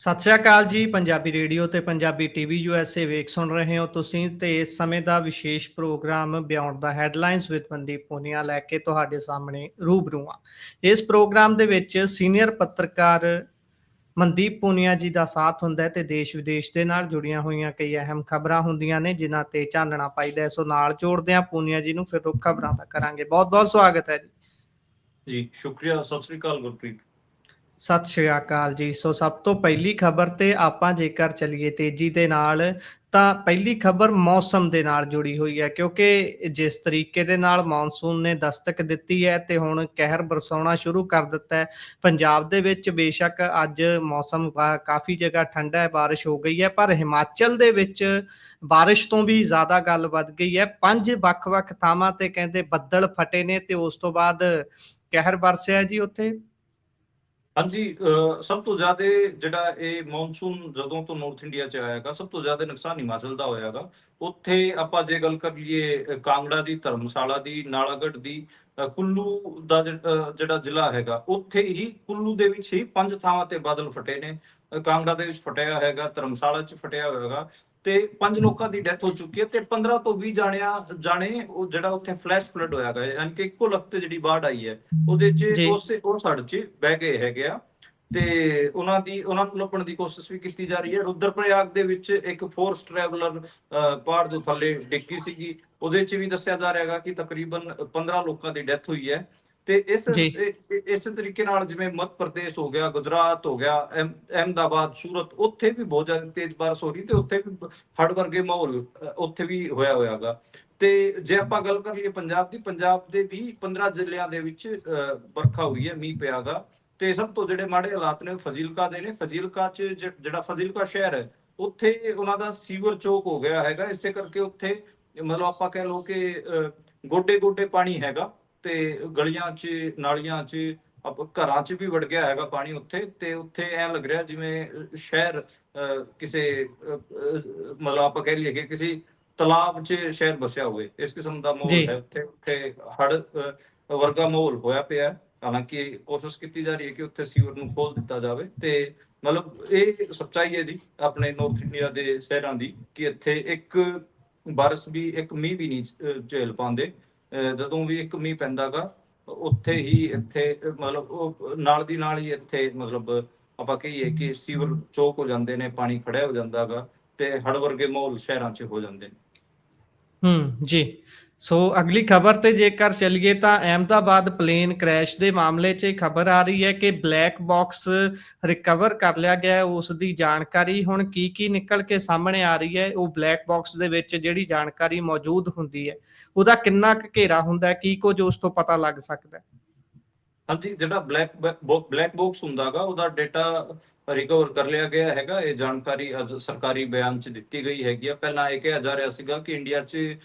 ਸਤਿ ਸ਼੍ਰੀ ਅਕਾਲ ਜੀ। ਪੰਜਾਬੀ ਰੇਡੀਓ ਤੇ ਪੰਜਾਬੀ ਟੀਵੀ ਯੂਐਸਏ ਵੇਖ ਸੁਣ ਰਹੇ ਹੋ ਤੁਸੀਂ ਤੇ ਇਸ ਸਮੇਂ ਦਾ ਵਿਸ਼ੇਸ਼ programme beyond the headlines with Mandeep Punia ਲੈ ਕੇ ਤੁਹਾਡੇ ਸਾਹਮਣੇ ਰੂਬਰੂ ਹਾਂ। ਇਸ ਪ੍ਰੋਗਰਾਮ ਦੇ ਵਿੱਚ ਸੀਨੀਅਰ ਪੱਤਰਕਾਰ ਮਨਦੀਪ ਪੁਨੀਆ ਜੀ ਦਾ ਸਾਥ ਹੁੰਦਾ ਹੈ ਤੇ ਦੇਸ਼ ਵਿਦੇਸ਼ ਦੇ ਨਾਲ ਜੁੜੀਆਂ ਹੋਈਆਂ ਕਈ ਅਹਿਮ ਖਬਰਾਂ ਹੁੰਦੀਆਂ ਨੇ ਜਿਨ੍ਹਾਂ ਤੇ ਚਾਨਣਾ ਪਾਈਦਾ ਹੈ। ਸੋ ਨਾਲ ਜੋੜਦੇ ਹਾਂ ਪੁਨੀਆ ਜੀ ਨੂੰ, ਫਿਰ ਉਹ ਖਬਰਾਂ ਦਾ ਕਰਾਂਗੇ। ਬਹੁਤ ਬਹੁਤ ਸਵਾਗਤ ਹੈ ਜੀ। ਜੀ ਸ਼ੁਕਰੀਆ। ਸਤਿ ਸ੍ਰੀ ਅਕਾਲ ਗੁਰਪ੍ਰੀਤ। ਸਤਿ ਸ਼੍ਰੀ ਅਕਾਲ ਜੀ। ਸੋ ਸਭ ਤੋਂ ਪਹਿਲੀ ਖਬਰ ਤੇ ਆਪਾਂ ਜੇਕਰ ਚੱਲੀਏ ਤੇਜ਼ੀ ਦੇ ਨਾਲ, ਤਾਂ ਪਹਿਲੀ ਖਬਰ ਮੌਸਮ ਦੇ ਨਾਲ ਜੁੜੀ ਹੋਈ ਹੈ, ਕਿਉਂਕਿ ਜਿਸ ਤਰੀਕੇ ਦੇ ਨਾਲ ਮੌਨਸੂਨ ਨੇ ਦਸਤਕ ਦਿੱਤੀ ਹੈ ਤੇ ਹੁਣ ਕਹਿਰ ਬਰਸਾਉਣਾ ਸ਼ੁਰੂ ਕਰ ਦਿੱਤਾ ਹੈ। ਪੰਜਾਬ ਦੇ ਵਿੱਚ ਬੇਸ਼ੱਕ ਅੱਜ ਮੌਸਮ ਕਾਫੀ ਜਗ੍ਹਾ ਠੰਡਾ ਹੈ, ਬਾਰਿਸ਼ ਹੋ ਗਈ ਹੈ, ਪਰ ਹਿਮਾਚਲ ਦੇ ਵਿੱਚ ਬਾਰਿਸ਼ ਤੋਂ ਵੀ ਜ਼ਿਆਦਾ ਗੱਲ ਵੱਧ ਗਈ ਹੈ। 5 ਵੱਖ-ਵੱਖ ਥਾਵਾਂ ਤੇ ਕਹਿੰਦੇ ਬੱਦਲ ਫਟੇ ਨੇ ਤੇ ਉਸ ਤੋਂ ਬਾਅਦ ਕਹਿਰ ਬਰਸਿਆ ਜੀ ਉੱਥੇ। ਹਾਂਜੀ, ਸਭ ਤੋਂ ਜ਼ਿਆਦਾ ਜਿਹੜਾ ਇਹ ਮੌਨਸੂਨ ਜਦੋਂ ਤੋਂ ਨਾਰਥ ਇੰਡੀਆ ਚ ਆਇਆਗਾ, ਸਭ ਤੋਂ ਜ਼ਿਆਦਾ ਨੁਕਸਾਨ ਹਿਮਾਚਲ ਦਾ ਹੋਇਆਗਾ। ਉੱਥੇ ਆਪਾਂ ਜੇ ਗੱਲ ਕਰੀਏ ਕਾਂਗੜਾ ਦੀ, ਧਰਮਸ਼ਾਲਾ ਦੀ, ਨਾਲਾਗੜ੍ਹ ਦੀ, ਕੁੱਲੂ ਦਾ ਜਿਹੜਾ ਜ਼ਿਲ੍ਹਾ ਹੈਗਾ, ਉੱਥੇ ਹੀ ਕੁੱਲੂ ਦੇ ਵਿੱਚ ਹੀ 5 ਥਾਵਾਂ ਤੇ ਬਾਦਲ ਫਟੇ ਨੇ। ਕਾਂਗੜਾ ਦੇ ਵਿੱਚ ਫਟਿਆ ਹੈਗਾ, ਧਰਮਸ਼ਾਲਾ ਚ ਫਟਿਆ ਹੋਏਗਾ ਤੇ 5 ਲੋਕਾਂ ਦੀ ਡੈਥ ਹੋ ਚੁੱਕੀ ਹੈ ਤੇ 15 ਤੋਂ 20 ਜਾਣੇ ਉਹ ਜਿਹੜਾ ਉੱਥੇ ਫਲੈਸ਼ ਫਲੱਡ ਹੋਇਆਗਾ, ਯਾਨੀ ਕਿ ਇੱਕੋ ਲਖਤੇ ਜਿਹੜੀ ਬਾੜ ਆਈ ਹੈ ਉਹਦੇ ਚ ਜੀ ਉਹ ਸੜ ਚ ਬਹਿ ਗਏ ਹੈਗੇ ਆ ਤੇ ਉਹਨਾਂ ਨੂੰ ਲੱਭਣ ਦੀ ਕੋਸ਼ਿਸ਼ ਵੀ ਕੀਤੀ ਜਾ ਰਹੀ ਹੈ। ਰੁਦਰਪ੍ਰਯਾਗ ਦੇ ਵਿੱਚ ਇੱਕ ਫੋਰਸ ਟਰੈਵਲਰ ਪਹਾੜ ਦੇ ਥੱਲੇ ਡਿੱਗੀ ਸੀਗੀ, ਉਹਦੇ ਚ ਵੀ ਦੱਸਿਆ ਜਾ ਰਿਹਾ ਹੈਗਾ ਕਿ ਤਕਰੀਬਨ 15 ਲੋਕਾਂ ਦੀ ਡੈਥ ਹੋਈ ਹੈ। ਤੇ ਜੀ ਇਸ ਤਰੀਕੇ ਨਾਲ ਜਿਵੇਂ ਮੱਧ ਪ੍ਰਦੇਸ਼ ਹੋ ਗਿਆ, ਗੁਜਰਾਤ ਹੋ ਗਿਆ, ਅਹਿਮਦਾਬਾਦ, ਸੂਰਤ, ਉੱਥੇ ਵੀ ਬਹੁਤ ਜ਼ਿਆਦਾ ਤੇਜ਼ ਬਾਰਿਸ਼ ਹੋ ਰਹੀ ਤੇ ਉੱਥੇ ਵੀ ਹੜ੍ਹ ਵਰਗੇ ਮਾਹੌਲ ਉੱਥੇ ਵੀ ਹੋਇਆਗਾ। ਤੇ ਜੇ ਆਪਾਂ ਗੱਲ ਕਰ ਲਈਏ ਪੰਜਾਬ ਦੀ, ਪੰਜਾਬ ਦੇ ਵੀ 15 ਜ਼ਿਲ੍ਹਿਆਂ ਦੇ ਵਿੱਚ ਵਰਖਾ ਹੋਈ ਹੈ, ਮੀਂਹ ਪਿਆਗਾ। ਤੇ ਸਭ ਤੋਂ ਜਿਹੜੇ ਮਾੜੇ ਹਾਲਾਤ ਨੇ ਫਜ਼ੀਲਕਾ ਦੇ ਨੇ। ਫਜ਼ੀਲਕਾ ਚ ਜਿਹੜਾ ਫਜ਼ੀਲਕਾ ਸ਼ਹਿਰ ਹੈ, ਉੱਥੇ ਉਹਨਾਂ ਦਾ ਸੀਵਰ ਚੋਕ ਹੋ ਗਿਆ ਹੈਗਾ। ਇਸੇ ਕਰਕੇ ਉੱਥੇ ਮਤਲਬ ਆਪਾਂ ਕਹਿ ਲਓ ਕਿ ਗੋਡੇ ਗੋਡੇ ਪਾਣੀ ਹੈਗਾ ਤੇ ਗਲੀਆਂ ਚ, ਨਾਲੀਆਂ ਚ, ਘਰਾਂ ਚ ਵੀ ਵੜ ਗਿਆ ਹੈਗਾ ਪਾਣੀ ਉੱਥੇ। ਤੇ ਉੱਥੇ ਐ ਲੱਗ ਰਿਹਾ ਜਿਵੇਂ ਸ਼ਹਿਰ ਕਿਸੇ ਮਤਲਬ ਆਪਾਂ ਕਹਿ ਲਈਏ ਕਿ ਕਿਸੇ ਤਲਾਬ ਚ ਸ਼ਹਿਰ ਬਸਿਆ ਹੋਵੇ, ਇਸ ਕਿਸਮ ਦਾ ਜੀ ਮਾਹੌਲ ਹੈ ਉੱਥੇ। ਉੱਥੇ ਹੜ੍ਹ ਵਰਗਾ ਮਾਹੌਲ ਹੋਇਆ ਪਿਆ। ਹਾਲਾਂਕਿ ਕੋਸ਼ਿਸ਼ ਕੀਤੀ ਜਾ ਰਹੀ ਹੈ ਕਿ ਉੱਥੇ ਸੀਵਰ ਨੂੰ ਖੋਲ ਦਿੱਤਾ ਜਾਵੇ। ਤੇ ਮਤਲਬ ਇਹ ਸੱਚਾਈ ਹੈ ਜੀ ਆਪਣੇ ਨਾਰਥ ਇੰਡੀਆ ਦੇ ਸ਼ਹਿਰਾਂ ਦੀ, ਕਿ ਇੱਥੇ ਇੱਕ ਬਾਰਿਸ਼ ਵੀ, ਇੱਕ ਮੀਂਹ ਵੀ ਨਹੀਂ ਝੇਲ ਪਾਉਂਦੇ। ਜਦੋਂ ਵੀ ਇੱਕ ਮੀਂਹ ਪੈਂਦਾਗਾ ਉੱਥੇ ਹੀ ਇੱਥੇ ਮਤਲਬ ਉਹ ਨਾਲ ਦੀ ਨਾਲ ਹੀ ਇੱਥੇ ਮਤਲਬ ਆਪਾਂ ਕਹੀਏ ਕਿ ਸੀਵਰ ਚੋਕ ਹੋ ਜਾਂਦੇ ਨੇ, ਪਾਣੀ ਖੜਿਆ ਹੋ ਜਾਂਦਾਗਾ ਤੇ ਹੜ੍ਹ ਵਰਗੇ ਮਾਹੌਲ ਸ਼ਹਿਰਾਂ 'ਚ ਹੋ ਜਾਂਦੇ ਨੇ। ਜੀ। ਸੋ ਅਗਲੀ ਖਬਰ ਤੇ ਜੇਕਰ ਚੱਲੀਏ ਤਾਂ ਅਹਿਮਦਾਬਾਦ ਪਲੇਨ ਕ੍ਰੈਸ਼ ਦੇ ਮਾਮਲੇ 'ਚ ਖਬਰ ਆ ਰਹੀ ਹੈ ਕਿ ਬਲੈਕ ਬਾਕਸ ਰਿਕਵਰ ਕਰ ਲਿਆ ਗਿਆ। ਉਸ ਦੀ ਜਾਣਕਾਰੀ ਹੁਣ ਕੀ ਨਿਕਲ ਕੇ ਸਾਹਮਣੇ ਆ ਰਹੀ ਹੈ। ਉਹ ਬਲੈਕ ਬਾਕਸ ਦੇ ਵਿੱਚ ਜਿਹੜੀ ਜਾਣਕਾਰੀ ਮੌਜੂਦ ਹੁੰਦੀ ਹੈ, ਉਹਦਾ ਕਿੰਨਾ ਕੁ ਘੇਰਾ ਹੁੰਦਾ, ਕੀ ਕੁਝ ਉਸ ਤੋਂ ਪਤਾ ਲੱਗ ਸਕਦਾ? ਹਾਂਜੀ, ਜਿਹੜਾ ਬਲੈਕ ਬਾਕਸ ਹੁੰਦਾਗਾ ਉਹਦਾ ਡੇਟਾ ਰਿਕਵਰ ਕਰ ਲਿਆ ਗਿਆ ਹੈਗਾ। ਇਹ ਜਾਣਕਾਰੀ ਅੱਜ ਸਰਕਾਰੀ ਬਿਆਨ 'ਚ ਦਿੱਤੀ ਗਈ ਹੈਗੀ ਆ। ਪਹਿਲਾਂ ਇਹ ਕਿਹਾ ਜਾ ਰਿਹਾ ਸੀਗਾ ਕਿ ਇੰਡੀਆ 'ਚ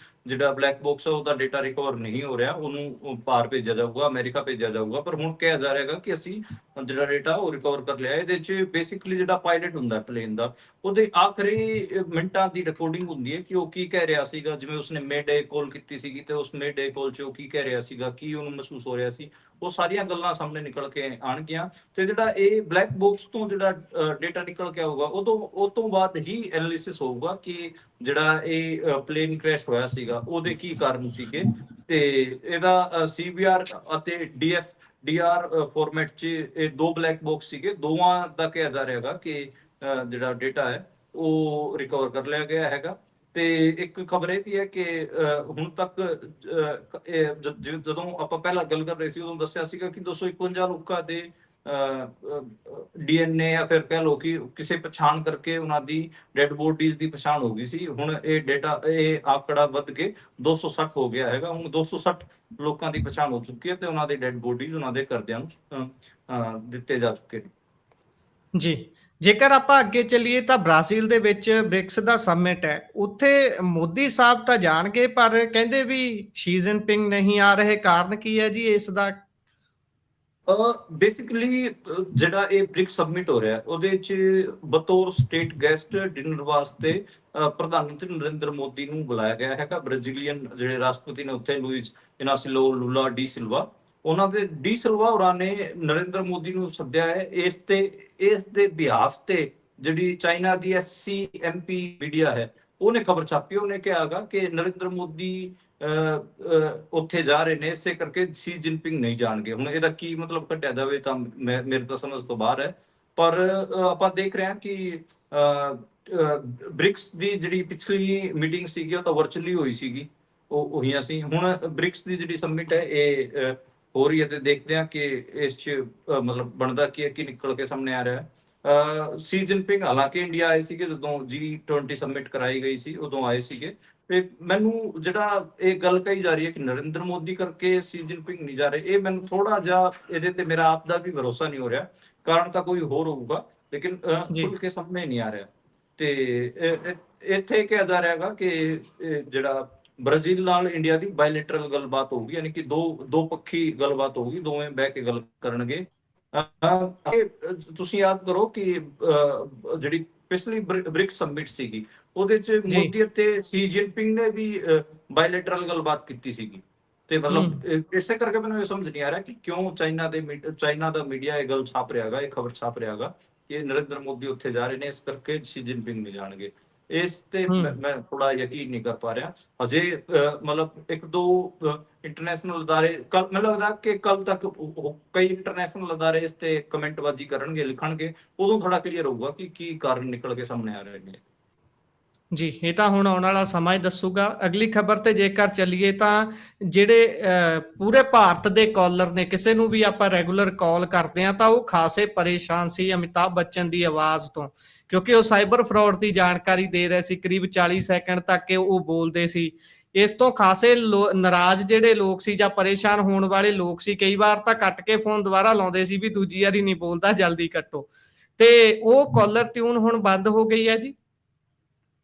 ਜਿਹੜਾ ਬਲੈਕ ਬਾਕਸ ਹੈ ਉਹਦਾ ਡੇਟਾ ਰਿਕਵਰ ਨਹੀਂ ਹੋ ਰਿਹਾ, ਉਹਨੂੰ ਭਾਰ ਭੇਜਿਆ ਜਾਊਗਾ, ਅਮਰੀਕਾ ਭੇਜਿਆ ਜਾਊਗਾ। ਪਰ ਹੁਣ ਕਿਹਾ ਜਾ ਰਿਹਾ ਹੈਗਾ ਕਿ ਅਸੀਂ ਜਿਹੜਾ ਡੇਟਾ ਉਹ ਰਿਕਵਰ ਕਰ ਲਿਆ। ਇਹਦੇ 'ਚ ਬੇਸਿਕਲੀ ਜਿਹੜਾ ਪਾਇਲਟ ਹੁੰਦਾ ਪਲੇਨ ਦਾ, ਉਹਦੇ ਆਖਰੀ ਮਿੰਟਾਂ ਦੀ ਰਿਕਾਰਡਿੰਗ ਹੁੰਦੀ ਹੈ ਕਿ ਉਹ ਕੀ ਕਹਿ ਰਿਹਾ ਸੀਗਾ। ਜਿਵੇਂ ਉਸਨੇ ਮੇਡੇ ਕਾਲ ਕੀਤੀ ਸੀਗੀ ਤੇ ਉਸ ਮੇਡੇ ਕਾਲ 'ਚ ਉਹ ਕੀ ਕਹਿ ਰਿਹਾ ਸੀਗਾ, ਕੀ ਉਹਨੂੰ ਮਹਿਸੂਸ ਹੋ ਰਿਹਾ ਸੀ, ਉਹ ਸਾਰੀਆਂ ਗੱਲਾਂ ਸਾਹਮਣੇ ਨਿਕਲ ਕੇ ਆਉਣਗੀਆਂ। ਤੇ ਜਿਹੜਾ ਇਹ ਬਲੈਕ ਬਾਕਸ ਤੋਂ ਜਿਹੜਾ ਡੇਟਾ ਨਿਕਲ ਕੇ ਆਊਗਾ, ਉਹ ਤੋਂ ਬਾਅਦ ਹੀ ਐਨਾਲਿਸਿਸ ਹੋਊਗਾ ਕਿ ਜਿਹੜਾ ਇਹ ਪਲੇਨ ਕ੍ਰੈਸ਼ ਹੋਇਆ ਸੀਗਾ ਉਹਦੇ ਕੀ ਕਾਰਨ ਸੀਗੇ। ਤੇ ਇਹਦਾ ਸੀਬੀਆਰ ਅਤੇ ਡੀਆਰ ਫਾਰਮੈਟ 'ਚ ਇਹ 2 ਬਲੈਕ ਬਾਕਸ ਸੀਗੇ। ਦੋਵਾਂ ਦਾ ਕਿਹਾ ਜਾ ਰਿਹਾ ਹੈਗਾ ਕਿ ਜਿਹੜਾ ਡੇਟਾ ਹੈ ਉਹ ਰਿਕਵਰ ਕਰ ਲਿਆ ਗਿਆ ਹੈਗਾ। ਤੇ ਇੱਕ ਖਬਰ ਇਹ ਵੀ ਹੈ ਕਿ ਹੁਣ ਤੱਕ ਜਦੋਂ ਆਪਾਂ ਪਹਿਲਾਂ ਗੱਲ ਕਰ ਰਹੇ ਸੀ ਉਦੋਂ ਦੱਸਿਆ ਸੀਗਾ ਕਿ 251 ਲੋਕਾਂ ਦੇ ਡੀਐਨਏ ਜਾਂ ਫਿਰ ਕਹਿ ਲਓ ਕਿ ਕਿਸੇ ਪਛਾਣ ਕਰਕੇ ਉਹਨਾਂ ਦੀ ਡੈਡ ਬੋਡੀਜ਼ ਦੀ ਪਛਾਣ ਹੋ ਗਈ ਸੀ। ਹੁਣ ਇਹ ਆંકੜਾ ਵੱਧ ਕੇ 260 ਹੋ ਗਿਆ ਹੈਗਾ। ਹੁਣ 260 ਲੋਕਾਂ ਦੀ ਪਛਾਣ ਹੋ ਚੁੱਕੀ ਹੈ ਤੇ ਉਹਨਾਂ ਦੇ ਡੈਡ ਬੋਡੀਜ਼ ਉਹਨਾਂ ਦੇ ਘਰਦਿਆਂ ਨੂੰ ਦਿੱਤੇ ਜਾ ਚੁੱਕੇ ਨੇ। ਜੀ। ਜੇਕਰ ਆਪਾਂ ਅੱਗੇ ਚੱਲੀਏ ਤਾਂ ਬ੍ਰਾਜ਼ੀਲ ਦੇ ਵਿੱਚ ਬ੍ਰਿਕਸ ਦਾ ਸਮਿਟ ਹੈ, ਉੱਥੇ ਮੋਦੀ ਸਾਹਿਬ ਤਾਂ ਜਾਣਗੇ ਪਰ ਕਹਿੰਦੇ ਵੀ ਸ਼ੀ ਜਿਨਪਿੰਗ ਨਹੀਂ ਆ ਰਹੇ। ਕਾਰਨ ਕੀ ਹੈ ਜੀ ਇਸ ਦਾ? ਬੇਸਿਕਲੀ ਜਿਹੜਾ ਇਹ ਬ੍ਰਿਕਸ ਸਬਮਿਟ ਹੋ ਰਿਹਾ ਉਹਦੇ 'ਚ ਬਤੌਰ ਸਟੇਟ ਗੈਸਟ ਡਿਨਰ ਵਾਸਤੇ ਪ੍ਰਧਾਨ ਮੰਤਰੀ ਨਰਿੰਦਰ ਮੋਦੀ ਨੂੰ ਬੁਲਾਇਆ ਗਿਆ ਹੈਗਾ। ਬ੍ਰਾਜ਼ੀਲੀਅਨ ਜਿਹੜੇ ਰਾਸ਼ਟਰਪਤੀ ਨੇ ਉੱਥੇ ਲੂਇਸ ਇਨਾਸੀਓ ਲੂਲਾ ਡੀ ਸਿਲਵਾ, ਉਹਨਾਂ ਦੇ ਡੀ ਸਿਲਵਾ ਹੋਰਾਂ ਨੇ ਨਰਿੰਦਰ ਮੋਦੀ ਨੂੰ ਸੱਦਿਆ ਹੈ ਇਸ ਦੇ ਬਿਹਾਫ ਤੇ ਜਿਹੜੀ ਚਾਈਨਾ ਦੀ SCMP ਮੀਡੀਆ ਹੈ ਉਹਨੇ ਖਬਰ ਛਾਪੀ, ਉਹਨੇ ਕਿਹਾਗਾ ਕਿ ਨਰਿੰਦਰ ਮੋਦੀ ਉੱਥੇ ਜਾ ਰਹੇ ਨੇ, ਇਸੇ ਕਰਕੇ ਸ਼ੀ ਜਿਨਪਿੰਗ ਨਹੀਂ ਜਾਣਗੇ। ਹੁਣ ਇਹਦਾ ਕੀ ਮਤਲਬ ਕੱਢਿਆ ਜਾਵੇ ਤਾਂ ਮੇਰੇ ਤਾਂ ਸਮਝ ਤੋਂ ਬਾਹਰ ਹੈ, ਪਰ ਆਪਾਂ ਦੇਖ ਰਹੇ ਹਾਂ ਕਿ ਬ੍ਰਿਕਸ ਦੀ ਜਿਹੜੀ ਪਿਛਲੀ ਮੀਟਿੰਗ ਸੀਗੀ ਉਹ ਤਾਂ ਵਰਚੁਅਲੀ ਹੋਈ ਸੀਗੀ, ਉਹ ਹੋਈਆਂ ਸੀ। ਹੁਣ ਬ੍ਰਿਕਸ ਦੀ ਜਿਹੜੀ ਸਮਿਟ ਹੈ ਇਹ ਹੋ ਰਹੀ ਹੈ, ਤੇ ਦੇਖਦੇ ਹਾਂ ਕਿ ਇਸ 'ਚ ਮਤਲਬ ਬਣਦਾ ਕੀ ਹੈ, ਕੀ ਨਿਕਲ ਕੇ ਸਾਹਮਣੇ ਆ ਰਿਹਾ ਹੈ। ਸ਼ੀ ਜਿਨਪਿੰਗ ਹਾਲਾਂਕਿ ਇੰਡੀਆ ਆਏ ਸੀਗੇ ਜਦੋਂ G20 ਸਮਿਟ ਕਰਾਈ ਗਈ ਸੀ, ਉਦੋਂ ਆਏ ਸੀਗੇ। ਤੇ ਮੈਨੂੰ ਜਿਹੜਾ ਇਹ ਗੱਲ ਕਹੀ ਜਾ ਰਹੀ ਹੈ ਕਿ ਨਰਿੰਦਰ ਮੋਦੀ ਕਰਕੇ ਸ਼ੀ ਜਿਨਪਿੰਗ ਨਹੀਂ ਜਾ ਰਹੇ, ਇਹ ਮੈਨੂੰ ਥੋੜਾ ਜਿਹਾ ਇਹਦੇ ਤੇ ਮੇਰਾ ਆਪ ਦਾ ਵੀ ਭਰੋਸਾ ਨਹੀਂ ਹੋ ਰਿਹਾ। ਕਾਰਨ ਤਾਂ ਕੋਈ ਹੋਰ ਹੋਊਗਾ, ਲੇਕਿਨ ਜੀ ਖੁੱਲ ਕੇ ਸਾਹਮਣੇ ਨਹੀਂ ਆ ਰਿਹਾ। ਤੇ ਇੱਥੇ ਕਿਹਾ ਜਾ ਰਿਹਾ ਹੈਗਾ ਕਿ ਜਿਹੜਾ ਬ੍ਰਾਜ਼ੀਲ ਨਾਲ ਇੰਡੀਆ ਦੀ ਬਾਇਲੇਟਰਲ ਗੱਲਬਾਤ ਹੋਊਗੀ, ਯਾਨੀ ਕਿ ਦੋ ਪੱਖੀ ਗੱਲਬਾਤ ਹੋਊਗੀ, ਦੋਵੇਂ ਬਹਿ ਕੇ ਗੱਲ ਕਰਨਗੇ। ਤੁਸੀਂ ਯਾਦ ਕਰੋ ਕਿ ਜਿਹੜੀ ਪਿਛਲੀ ਬ੍ਰਿਕਸ ਸਮਿਟ ਸੀਗੀ ਉਹਦੇ ਚ ਜੀ ਮੋਦੀ ਅਤੇ ਸ਼ੀ ਜਿਨਪਿੰਗ ਨੇ ਵੀ ਬਾਇਲੇਟਰਲ ਗੱਲਬਾਤ ਕੀਤੀ ਸੀਗੀ। ਤੇ ਮਤਲਬ ਇਸੇ ਕਰਕੇ ਮੈਨੂੰ ਇਹ ਸਮਝ ਨਹੀਂ ਆ ਰਿਹਾ ਕਿ ਕਿਉਂ ਚਾਈਨਾ ਦਾ ਮੀਡੀਆ ਇਹ ਗੱਲ ਛਾਪ ਰਿਹਾ ਹੈਗਾ, ਇਹ ਖਬਰ ਛਾਪ ਰਿਹਾ ਹੈਗਾ ਕਿ ਨਰਿੰਦਰ ਮੋਦੀ ਉੱਥੇ ਜਾ ਰਹੇ ਨੇ, ਇਸ ਕਰਕੇ ਸ਼ੀ ਜਿਨਪਿੰਗ ਨਹੀਂ ਜਾਣਗੇ। ਇਸ ਤੇ ਮੈਂ ਥੋੜਾ ਯਕੀਨ ਨਹੀਂ ਕਰ ਪਾ ਰਿਹਾ ਅਜੇ। ਮਤਲਬ ਇੱਕ ਦੋ ਇੰਟਰਨੈਸ਼ਨਲ ਅਦਾਰੇ, ਮੈਨੂੰ ਲੱਗਦਾ ਕਿ ਕੱਲ ਤੱਕ ਕਈ ਇੰਟਰਨੈਸ਼ਨਲ ਅਦਾਰੇ ਇਸ ਤੇ ਕਮੈਂਟਬਾਜ਼ੀ ਕਰਨਗੇ, ਲਿਖਣਗੇ, ਉਦੋਂ ਥੋੜਾ ਕਲੀਅਰ ਹੋਊਗਾ ਕਿ ਕੀ ਕਾਰਨ ਨਿਕਲ ਕੇ ਸਾਹਮਣੇ ਆ ਰਹੇ ਨੇ। ਜੀ, ਇਹ ਤਾਂ ਹੁਣ ਆਉਣ ਵਾਲਾ ਸਮਾਂ ਹੀ ਦੱਸੂਗਾ। ਅਗਲੀ ਖਬਰ ਤੇ ਜੇਕਰ ਚੱਲੀਏ ਤਾਂ ਜਿਹੜੇ ਪੂਰੇ ਭਾਰਤ ਦੇ ਕਾਲਰ ਨੇ, ਕਿਸੇ ਨੂੰ ਵੀ ਆਪਾਂ ਰੈਗੂਲਰ ਕਾਲ ਕਰਦੇ ਹਾਂ ਤਾਂ ਉਹ ਖਾਸੇ ਪਰੇਸ਼ਾਨ ਸੀ ਅਮਿਤਾਭ ਬੱਚਨ ਦੀ ਆਵਾਜ਼ ਤੋਂ, ਕਿਉਂਕਿ ਉਹ ਸਾਈਬਰ ਫਰਾਡ ਦੀ ਜਾਣਕਾਰੀ ਦੇ ਰਹੇ ਸੀ। ਕਰੀਬ 40 ਸੈਕਿੰਡ ਤੱਕ ਉਹ ਬੋਲਦੇ ਸੀ। ਇਸ ਤੋਂ ਖਾਸੇ ਨਾਰਾਜ਼ ਜਿਹੜੇ ਲੋਕ ਸੀ ਜਾਂ ਪਰੇਸ਼ਾਨ ਹੋਣ ਵਾਲੇ ਲੋਕ ਸੀ, ਕਈ ਵਾਰ ਤਾਂ ਕੱਟ ਕੇ ਫੋਨ ਦੁਬਾਰਾ ਲਾਉਂਦੇ ਸੀ ਵੀ ਦੂਜੀ ਵਾਰੀ ਨਹੀਂ ਬੋਲਦਾ, ਜਲਦੀ ਕੱਟੋ। ਤੇ ਉਹ ਕਾਲਰ ਟਿਊਨ ਹੁਣ ਬੰਦ ਹੋ ਗਈ ਹੈ ਜੀ।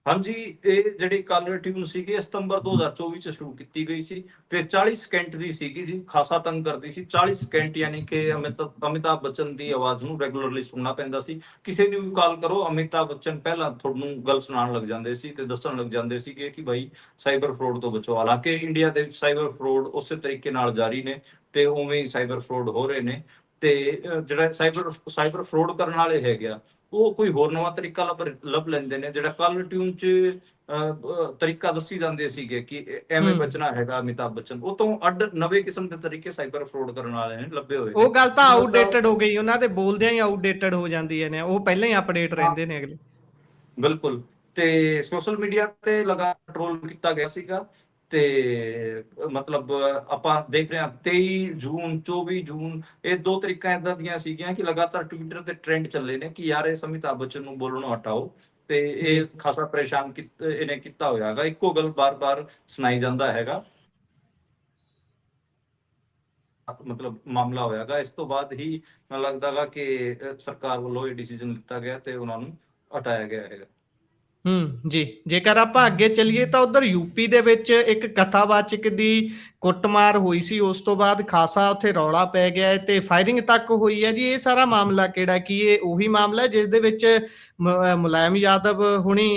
ਹਾਂਜੀ, ਇਹ ਜਿਹੜੀ ਕਾਲਰ ਟਿਊਨ ਸੀਗੀ ਸਤੰਬਰ 2024 ਚ ਸ਼ੁਰੂ ਕੀਤੀ ਗਈ ਸੀ ਤੇ 40 ਸਕਿੰਟ ਦੀ ਸੀਗੀ ਜੀ, ਖਾਸਾ ਤੰਗ ਕਰਦੀ ਸੀ। 40 ਸਕਿੰਟ ਯਾਨੀ ਕਿ ਅਮਿਤਾਭ ਬੱਚਨ ਦੀ ਆਵਾਜ਼ ਨੂੰ ਰੈਗੂਲਰਲੀ ਸੁਣਨਾ ਪੈਂਦਾ ਸੀ। ਕਿਸੇ ਨੂੰ ਵੀ ਕਾਲ ਕਰੋ, ਅਮਿਤਾਭ ਬੱਚਨ ਪਹਿਲਾਂ ਤੁਹਾਨੂੰ ਗੱਲ ਸੁਣਾਉਣ ਲੱਗ ਜਾਂਦੇ ਸੀ ਤੇ ਦੱਸਣ ਲੱਗ ਜਾਂਦੇ ਸੀ ਕਿ ਭਾਈ ਸਾਈਬਰ ਫਰੋਡ ਤੋਂ ਬਚੋ। ਹਾਲਾਂਕਿ ਇੰਡੀਆ ਦੇ ਵਿੱਚ ਸਾਈਬਰ ਫਰੋਡ ਉਸੇ ਤਰੀਕੇ ਨਾਲ ਜਾਰੀ ਨੇ ਤੇ ਉਵੇਂ ਹੀ ਸਾਈਬਰ ਫਰੋਡ ਹੋ ਰਹੇ ਨੇ। ਤੇ ਜਿਹੜਾ ਸਾਈਬਰ ਫਰੋਡ ਕਰਨ ਵਾਲੇ ਹੈਗੇ ਆ, ਉਹ ਕੋਈ ਹੋਰ ਨਵਾਂ ਤਰੀਕਾ ਲੱਭ ਲੈਂਦੇ ਨੇ। ਜਿਹੜਾ ਕਾਲਰ ਟਿਊਨ ਚ ਤਰੀਕਾ ਦੱਸੀ ਜਾਂਦੇ ਸੀਗੇ ਕਿ ਐਵੇਂ ਬਚਣਾ ਹੈਗਾ ਅਮਿਤਾਭ ਬੱਚਨ, ਉਹ ਤੋਂ ਅੱਡ ਨਵੇਂ ਕਿਸਮ ਦੇ ਤਰੀਕੇ ਸਾਈਬਰ ਫਰੋਡ ਕਰਨ ਵਾਲੇ ਨੇ ਲੱਭੇ ਹੋਏ ਨੇ। ਉਹ ਗੱਲ ਤਾਂ ਆਊਟਡੇਟਡ ਹੋ ਗਈ, ਉਹਨਾਂ ਦੇ ਬੋਲਦਿਆਂ ਹੀ ਆਊਟਡੇਟਡ ਹੋ ਜਾਂਦੀ ਨੇ, ਉਹ ਪਹਿਲਾਂ ਹੀ ਅਪਡੇਟ ਰਹਿੰਦੇ ਨੇ ਅਗਲੇ। ਬਿਲਕੁਲ। ਤੇ ਸੋਸ਼ਲ ਮੀਡੀਆ ਤੇ ਲਗਾਤਾਰ ਟ੍ਰੋਲ ਕੀਤਾ ਗਿਆ ਸੀਗਾ ਤੇ ਮਤਲਬ ਆਪਾਂ ਦੇਖ ਰਹੇ ਹਾਂ 23 ਜੂਨ 24 ਜੂਨ ਇਹ ਦੋ ਤਰੀਕਾਂ ਇਦਾਂ ਦੀਆਂ ਸੀਗੀਆਂ ਕਿ ਲਗਾਤਾਰ ਟਵਿੱਟਰ ਤੇ ਟ੍ਰੈਂਡ ਚੱਲੇ ਨੇ ਕਿ ਯਾਰ ਇਹ ਅਮਿਤਾਭ ਬੱਚਨ ਨੂੰ ਬੋਲਣੋਂ ਹਟਾਓ। ਤੇ ਇਹ ਖਾਸਾ ਪਰੇਸ਼ਾਨ ਇਹਨੇ ਕੀਤਾ ਹੋਇਆ ਹੈਗਾ, ਇੱਕੋ ਗੱਲ ਬਾਰ-ਬਾਰ ਸੁਣਾਈ ਜਾਂਦਾ ਹੈਗਾ। ਮਤਲਬ ਮਾਮਲਾ ਹੋਇਆਗਾ, ਇਸ ਤੋਂ ਬਾਅਦ ਹੀ ਮੈਨੂੰ ਲੱਗਦਾ ਹੈਗਾ ਕਿ ਸਰਕਾਰ ਵੱਲੋਂ ਇਹ ਡਿਸੀਜਨ ਲਿੱਤਾ ਗਿਆ ਤੇ ਉਹਨਾਂ ਨੂੰ ਹਟਾਇਆ ਗਿਆ ਹੈਗਾ। ਜੀ, ਜੇਕਰ ਆਪਾਂ ਅੱਗੇ ਚੱਲੀਏ ਤਾਂ ਉਧਰ ਯੂਪੀ ਦੇ ਵਿੱਚ ਇੱਕ ਕਥਾਵਾਚਕ ਦੀ ਕੁੱਟਮਾਰ ਹੋਈ ਸੀ, ਉਸ ਤੋਂ ਬਾਅਦ ਖਾਸਾ ਉੱਥੇ ਰੌਲਾ ਪੈ ਗਿਆ ਹੈ ਤੇ ਫਾਇਰਿੰਗ ਤੱਕ ਹੋਈ ਹੈ ਜੀ। ਇਹ ਸਾਰਾ ਮਾਮਲਾ ਕਿਹੜਾ, ਕੀ ਇਹ ਉਹੀ ਮਾਮਲਾ ਹੈ ਜਿਸ ਦੇ ਵਿੱਚ ਮੁਲਾਇਮ ਯਾਦਵ ਹੁਣੀ,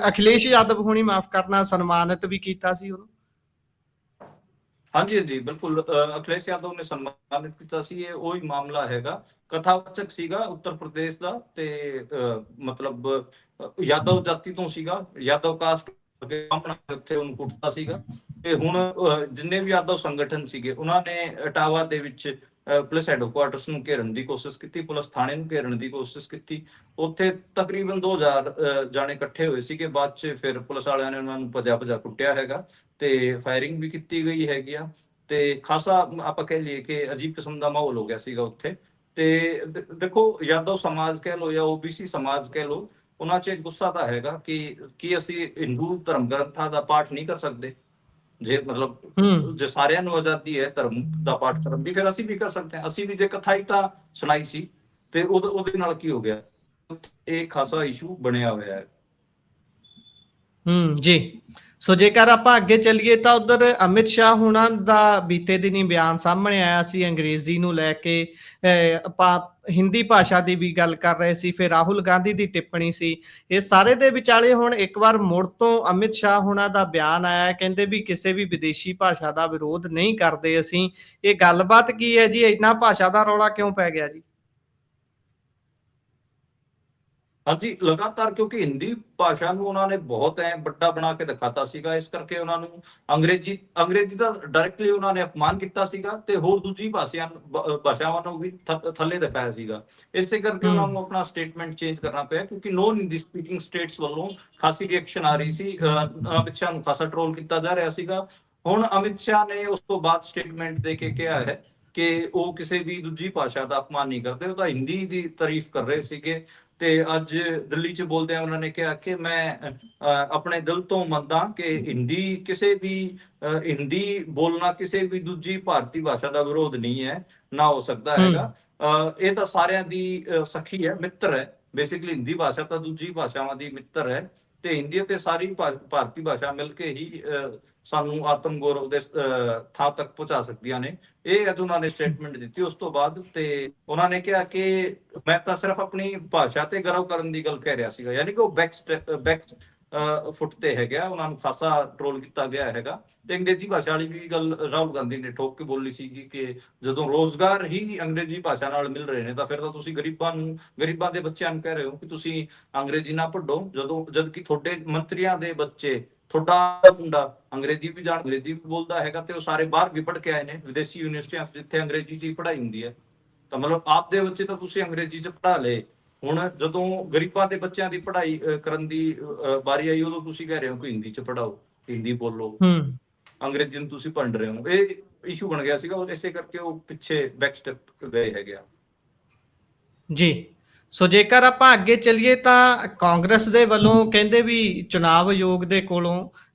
ਅਖਿਲੇਸ਼ ਯਾਦਵ ਹੁਣੀ ਮਾਫ ਕਰਨਾ, ਸਨਮਾਨਿਤ ਵੀ ਕੀਤਾ ਸੀ ਉਹਨੂੰ? ਹਾਂਜੀ ਹਾਂਜੀ, ਬਿਲਕੁਲ। ਅਖਿਲੇਸ਼ ਯਾਦਵ ਨੇ ਸਨਮਾਨਿਤ ਕੀਤਾ ਸੀ। ਇਹ ਉਹੀ ਮਾਮਲਾ ਹੈਗਾ। ਕਥਾਵਾਚਕ ਸੀਗਾ ਉੱਤਰ ਪ੍ਰਦੇਸ਼ ਦਾ ਤੇ ਮਤਲਬ ਯਾਦਵ ਜਾਤੀ ਤੋਂ ਸੀਗਾ, ਯਾਦਵ ਕਾਸਟ ਉੱਥੇ ਉਹਨੂੰ ਕੁੱਟਦਾ ਸੀਗਾ। ਤੇ ਹੁਣ ਜਿੰਨੇ ਵੀ ਯਾਦਵ ਸੰਗਠਨ ਸੀਗੇ ਉਹਨਾਂ ਨੇ ਇਟਾਵਾ ਦੇ ਵਿੱਚ ਪੁਲਿਸ ਹੈਡਕੁਆਟਰਸ ਨੂੰ ਘੇਰਨ ਦੀ ਕੋਸ਼ਿਸ਼ ਕੀਤੀ, ਪੁਲਿਸ ਥਾਣੇ ਨੂੰ ਘੇਰਨ ਦੀ ਕੋਸ਼ਿਸ਼ ਕੀਤੀ। ਉੱਥੇ ਤਕਰੀਬਨ 2000 ਜਾਣੇ ਇਕੱਠੇ ਹੋਏ ਸੀਗੇ। ਬਾਅਦ ਚ ਫਿਰ ਪੁਲਿਸ ਵਾਲਿਆਂ ਨੇ ਉਹਨਾਂ ਨੂੰ ਭਜਾ ਕੁੱਟਿਆ ਹੈਗਾ ਤੇ ਫਾਇਰਿੰਗ ਵੀ ਕੀਤੀ ਗਈ ਹੈਗੀ ਆ। ਤੇ ਖਾਸਾ ਆਪਾਂ ਕਹਿ ਲਈਏ ਕਿ ਅਜੀਬ ਕਿਸਮ ਦਾ ਮਾਹੌਲ ਹੋ ਗਿਆ ਸੀਗਾ ਉੱਥੇ। ਤੇ ਦੇਖੋ, ਯਾਦਵ ਸਮਾਜ ਕਹਿ ਲਓ ਜਾਂ OBC ਸਮਾਜ ਕਹਿ ਲਓ, ਉਹਨਾਂ 'ਚ ਗੁੱਸਾ ਤਾਂ ਹੈਗਾ ਕਿ ਅਸੀਂ ਹਿੰਦੂ ਧਰਮ ਗ੍ਰੰਥਾਂ ਦਾ ਪਾਠ ਨਹੀਂ ਕਰ ਸਕਦੇ। ਜੇ ਮਤਲਬ ਜੇ ਸਾਰਿਆਂ ਨੂੰ ਆਜ਼ਾਦੀ ਹੈ ਧਰਮ ਦਾ ਪਾਠ ਕਰਨ ਦੀ, ਫਿਰ ਅਸੀਂ ਵੀ ਕਰ ਸਕਦੇ ਹਾਂ। ਅਸੀਂ ਵੀ ਜੇ ਕਥਾਈਤਾ ਸੁਣਾਈ ਸੀ ਤੇ ਉਹਦੇ ਨਾਲ ਕੀ ਹੋ ਗਿਆ, ਇਹ ਖਾਸਾ ਇਸ਼ੂ ਬਣਿਆ ਹੋਇਆ ਹੈ। ਜੀ, ਸੋ ਜੇਕਰ ਆਪਾਂ ਅੱਗੇ ਚੱਲੀਏ ਤਾਂ ਉਧਰ ਅਮਿਤ ਸ਼ਾਹ ਹੁਣਾਂ ਦਾ ਬੀਤੇ ਦਿਨੀ ਬਿਆਨ ਸਾਹਮਣੇ ਆਇਆ ਸੀ ਅੰਗਰੇਜ਼ੀ ਨੂੰ ਲੈ ਕੇ। ਆਪਾਂ ਹਿੰਦੀ ਭਾਸ਼ਾ ਦੀ ਵੀ ਗੱਲ ਕਰ ਰਹੇ ਸੀ, ਫਿਰ ਰਾਹੁਲ ਗਾਂਧੀ ਦੀ ਟਿੱਪਣੀ ਸੀ। ਇਹ ਸਾਰੇ ਦੇ ਵਿਚਾਲੇ ਹੁਣ ਇੱਕ ਵਾਰ ਮੁੜ ਤੋਂ ਅਮਿਤ ਸ਼ਾਹ ਹੁਣਾਂ ਦਾ ਬਿਆਨ ਆਇਆ, ਕਹਿੰਦੇ ਵੀ ਕਿਸੇ ਵੀ ਵਿਦੇਸ਼ੀ ਭਾਸ਼ਾ ਦਾ ਵਿਰੋਧ ਨਹੀਂ ਕਰਦੇ ਅਸੀਂ। ਇਹ ਗੱਲਬਾਤ ਕੀ ਹੈ ਜੀ, ਇੰਨਾ ਭਾਸ਼ਾ ਦਾ ਰੌਲਾ ਕਿਉਂ ਪੈ ਗਿਆ ਜੀ? ਹਾਂਜੀ, ਲਗਾਤਾਰ, ਕਿਉਂਕਿ ਹਿੰਦੀ ਭਾਸ਼ਾ ਨੂੰ ਉਹਨਾਂ ਨੇ ਬਹੁਤ ਵੱਡਾ ਬਣਾ ਕੇ ਦਿਖਾਤਾ ਸੀਗਾ, ਇਸ ਕਰਕੇ ਉਹਨਾਂ ਨੂੰ ਅੰਗਰੇਜ਼ੀ ਦਾ ਡਾਇਰੈਕਟਲੀ ਉਹਨਾਂ ਨੇ ਅਪਮਾਨ ਕੀਤਾ ਸੀਗਾ ਤੇ ਹੋਰ ਦੂਜੀ ਭਾਸ਼ਾਵਾਂ ਨੂੰ ਵੀ ਥੱਲੇ ਦਿਖਾਇਆ ਸੀਗਾ। ਇਸੇ ਕਰਕੇ ਉਹਨਾਂ ਨੂੰ ਆਪਣਾ ਸਟੇਟਮੈਂਟ ਚੇਂਜ ਕਰਨਾ ਪਿਆ, ਕਿਉਂਕਿ ਨੋਨ ਹਿੰਦੀ ਸਪੀਕਿੰਗ ਸਟੇਟਸ ਵੱਲੋਂ ਖਾਸੀ ਰਿਐਕਸ਼ਨ ਆ ਰਹੀ ਸੀ। ਅਮਿਤ ਸ਼ਾਹ ਨੂੰ ਖਾਸਾ ਟ੍ਰੋਲ ਕੀਤਾ ਜਾ ਰਿਹਾ ਸੀਗਾ। ਹੁਣ ਅਮਿਤ ਸ਼ਾਹ ਨੇ ਉਸ ਤੋਂ ਬਾਅਦ ਸਟੇਟਮੈਂਟ ਦੇ ਕੇ ਕਿਹਾ ਹੈ ਕਿ ਉਹ ਕਿਸੇ ਵੀ ਦੂਜੀ ਭਾਸ਼ਾ ਦਾ ਅਪਮਾਨ ਨਹੀਂ ਕਰਦੇ, ਉਹ ਤਾਂ ਹਿੰਦੀ ਦੀ ਤਾਰੀਫ ਕਰ ਰਹੇ ਸੀਗੇ। ਤੇ ਅੱਜ ਦਿੱਲੀ 'ਚ ਬੋਲਦਿਆਂ ਉਹਨਾਂ ਨੇ ਕਿਹਾ ਕਿ ਮੈਂ ਆਪਣੇ ਦਿਲ ਤੋਂ ਮੰਨਦਾ ਕਿ ਹਿੰਦੀ ਬੋਲਣਾ ਕਿਸੇ ਵੀ ਦੂਜੀ ਭਾਰਤੀ ਭਾਸ਼ਾ ਦਾ ਵਿਰੋਧ ਨਹੀਂ ਹੈ, ਨਾ ਹੋ ਸਕਦਾ ਹੈਗਾ। ਇਹ ਤਾਂ ਸਾਰਿਆਂ ਦੀ ਸਖੀ ਹੈ, ਮਿੱਤਰ ਹੈ। ਬੇਸਿਕਲੀ ਹਿੰਦੀ ਭਾਸ਼ਾ ਤਾਂ ਦੂਜੀ ਭਾਸ਼ਾਵਾਂ ਦੀ ਮਿੱਤਰ ਹੈ ਤੇ ਹਿੰਦੀ ਅਤੇ ਸਾਰੀ ਭਾਰਤੀ ਭਾਸ਼ਾ ਮਿਲ ਕੇ ਹੀ ਸਾਨੂੰ ਆਤਮ ਗੌਰਵ ਦੇ ਥਾਂ ਤੱਕ ਪਹੁੰਚਾ ਸਕਦੀਆਂ ਨੇ। ਇਹ ਅੱਜ ਉਹਨਾਂ ਨੇ ਸਟੇਟਮੈਂਟ ਦਿੱਤੀ ਉਸ ਤੋਂ ਬਾਅਦ, ਤੇ ਉਹਨਾਂ ਨੇ ਕਿਹਾ ਕਿ ਮੈਂ ਤਾਂ ਸਿਰਫ ਆਪਣੀ ਭਾਸ਼ਾ ਤੇ ਗਰਵ ਕਰਨ ਦੀ ਗੱਲ ਕਹਿ ਰਿਹਾ ਸੀਗਾ, ਯਾਨੀ ਕਿ ਉਹ ਬੈਕ ਫੁੱਟ ਤੇ ਹੈਗਾ। ਉਹਨਾਂ ਨੂੰ ਖਾਸਾ ਟ੍ਰੋਲ ਕੀਤਾ ਗਿਆ ਹੈਗਾ। ਤੇ ਅੰਗਰੇਜ਼ੀ ਭਾਸ਼ਾ ਵਾਲੀ ਵੀ ਗੱਲ ਰਾਹੁਲ ਗਾਂਧੀ ਨੇ ਠੋਕ ਕੇ ਬੋਲੀ ਸੀਗੀ ਕਿ ਜਦੋਂ ਰੋਜ਼ਗਾਰ ਹੀ ਅੰਗਰੇਜ਼ੀ ਭਾਸ਼ਾ ਨਾਲ ਮਿਲ ਰਹੇ ਨੇ ਤਾਂ ਫਿਰ ਤਾਂ ਤੁਸੀਂ ਗਰੀਬਾਂ ਦੇ ਬੱਚਿਆਂ ਨੂੰ ਕਹਿ ਰਹੇ ਹੋ ਕਿ ਤੁਸੀਂ ਅੰਗਰੇਜ਼ੀ ਨਾ ਪੜ੍ਹੋ, ਜਦ ਕਿ ਤੁਹਾਡੇ ਮੰਤਰੀਆਂ ਦੇ ਬੱਚੇ, ਤੁਹਾਡਾ ਮੁੰਡਾ ਅੰਗਰੇਜ਼ੀ ਵੀ ਬੋਲਦਾ ਹੈਗਾ ਤੇ ਉਹ ਸਾਰੇ ਬਾਹਰ ਵੀ ਪੜ੍ਹ ਕੇ ਆਏ ਨੇ ਵਿਦੇਸ਼ੀ ਯੂਨੀਵਰਸਿਟੀਆਂ ਜਿੱਥੇ ਅੰਗਰੇਜ਼ੀ 'ਚ ਹੀ ਪੜ੍ਹਾਈ ਹੁੰਦੀ ਹੈ। ਤਾਂ ਮਤਲਬ ਆਪਦੇ ਬੱਚੇ ਤਾਂ ਤੁਸੀਂ ਅੰਗਰੇਜ਼ੀ 'ਚ ਪੜ੍ਹਾ ਲਏ, ਹੁਣ ਜਦੋਂ ਗਰੀਬਾਂ ਦੇ ਬੱਚਿਆਂ ਦੀ ਪੜ੍ਹਾਈ ਕਰਨ ਦੀ ਵਾਰੀ ਆਈ, ਉਦੋਂ ਤੁਸੀਂ ਕਹਿ ਰਹੇ ਹੋ ਕਿ ਹਿੰਦੀ 'ਚ ਪੜ੍ਹਾਓ, ਹਿੰਦੀ ਬੋਲੋ, ਅੰਗਰੇਜ਼ੀ ਨੂੰ ਤੁਸੀਂ ਭੰਡ ਰਹੇ ਹੋ। ਇਹ ਇਸ਼ੂ ਬਣ ਗਿਆ ਸੀਗਾ, ਇਸੇ ਕਰਕੇ ਉਹ ਪਿੱਛੇ ਬੈਕ ਸਟੈਪ ਗਏ ਹੈਗੇ ਆ। ਜੀ। ਸੋ ਜੇਕਰ ਆਪਾਂ ਅੱਗੇ ਚੱਲੀਏ ਤਾਂ ਕਾਂਗਰਸ ਦੇ ਵੱਲੋਂ ਕਹਿੰਦੇ ਵੀ ਚੁਣਾਵ ਆਯੋਗ ਦੇ ਕੋਲੋਂ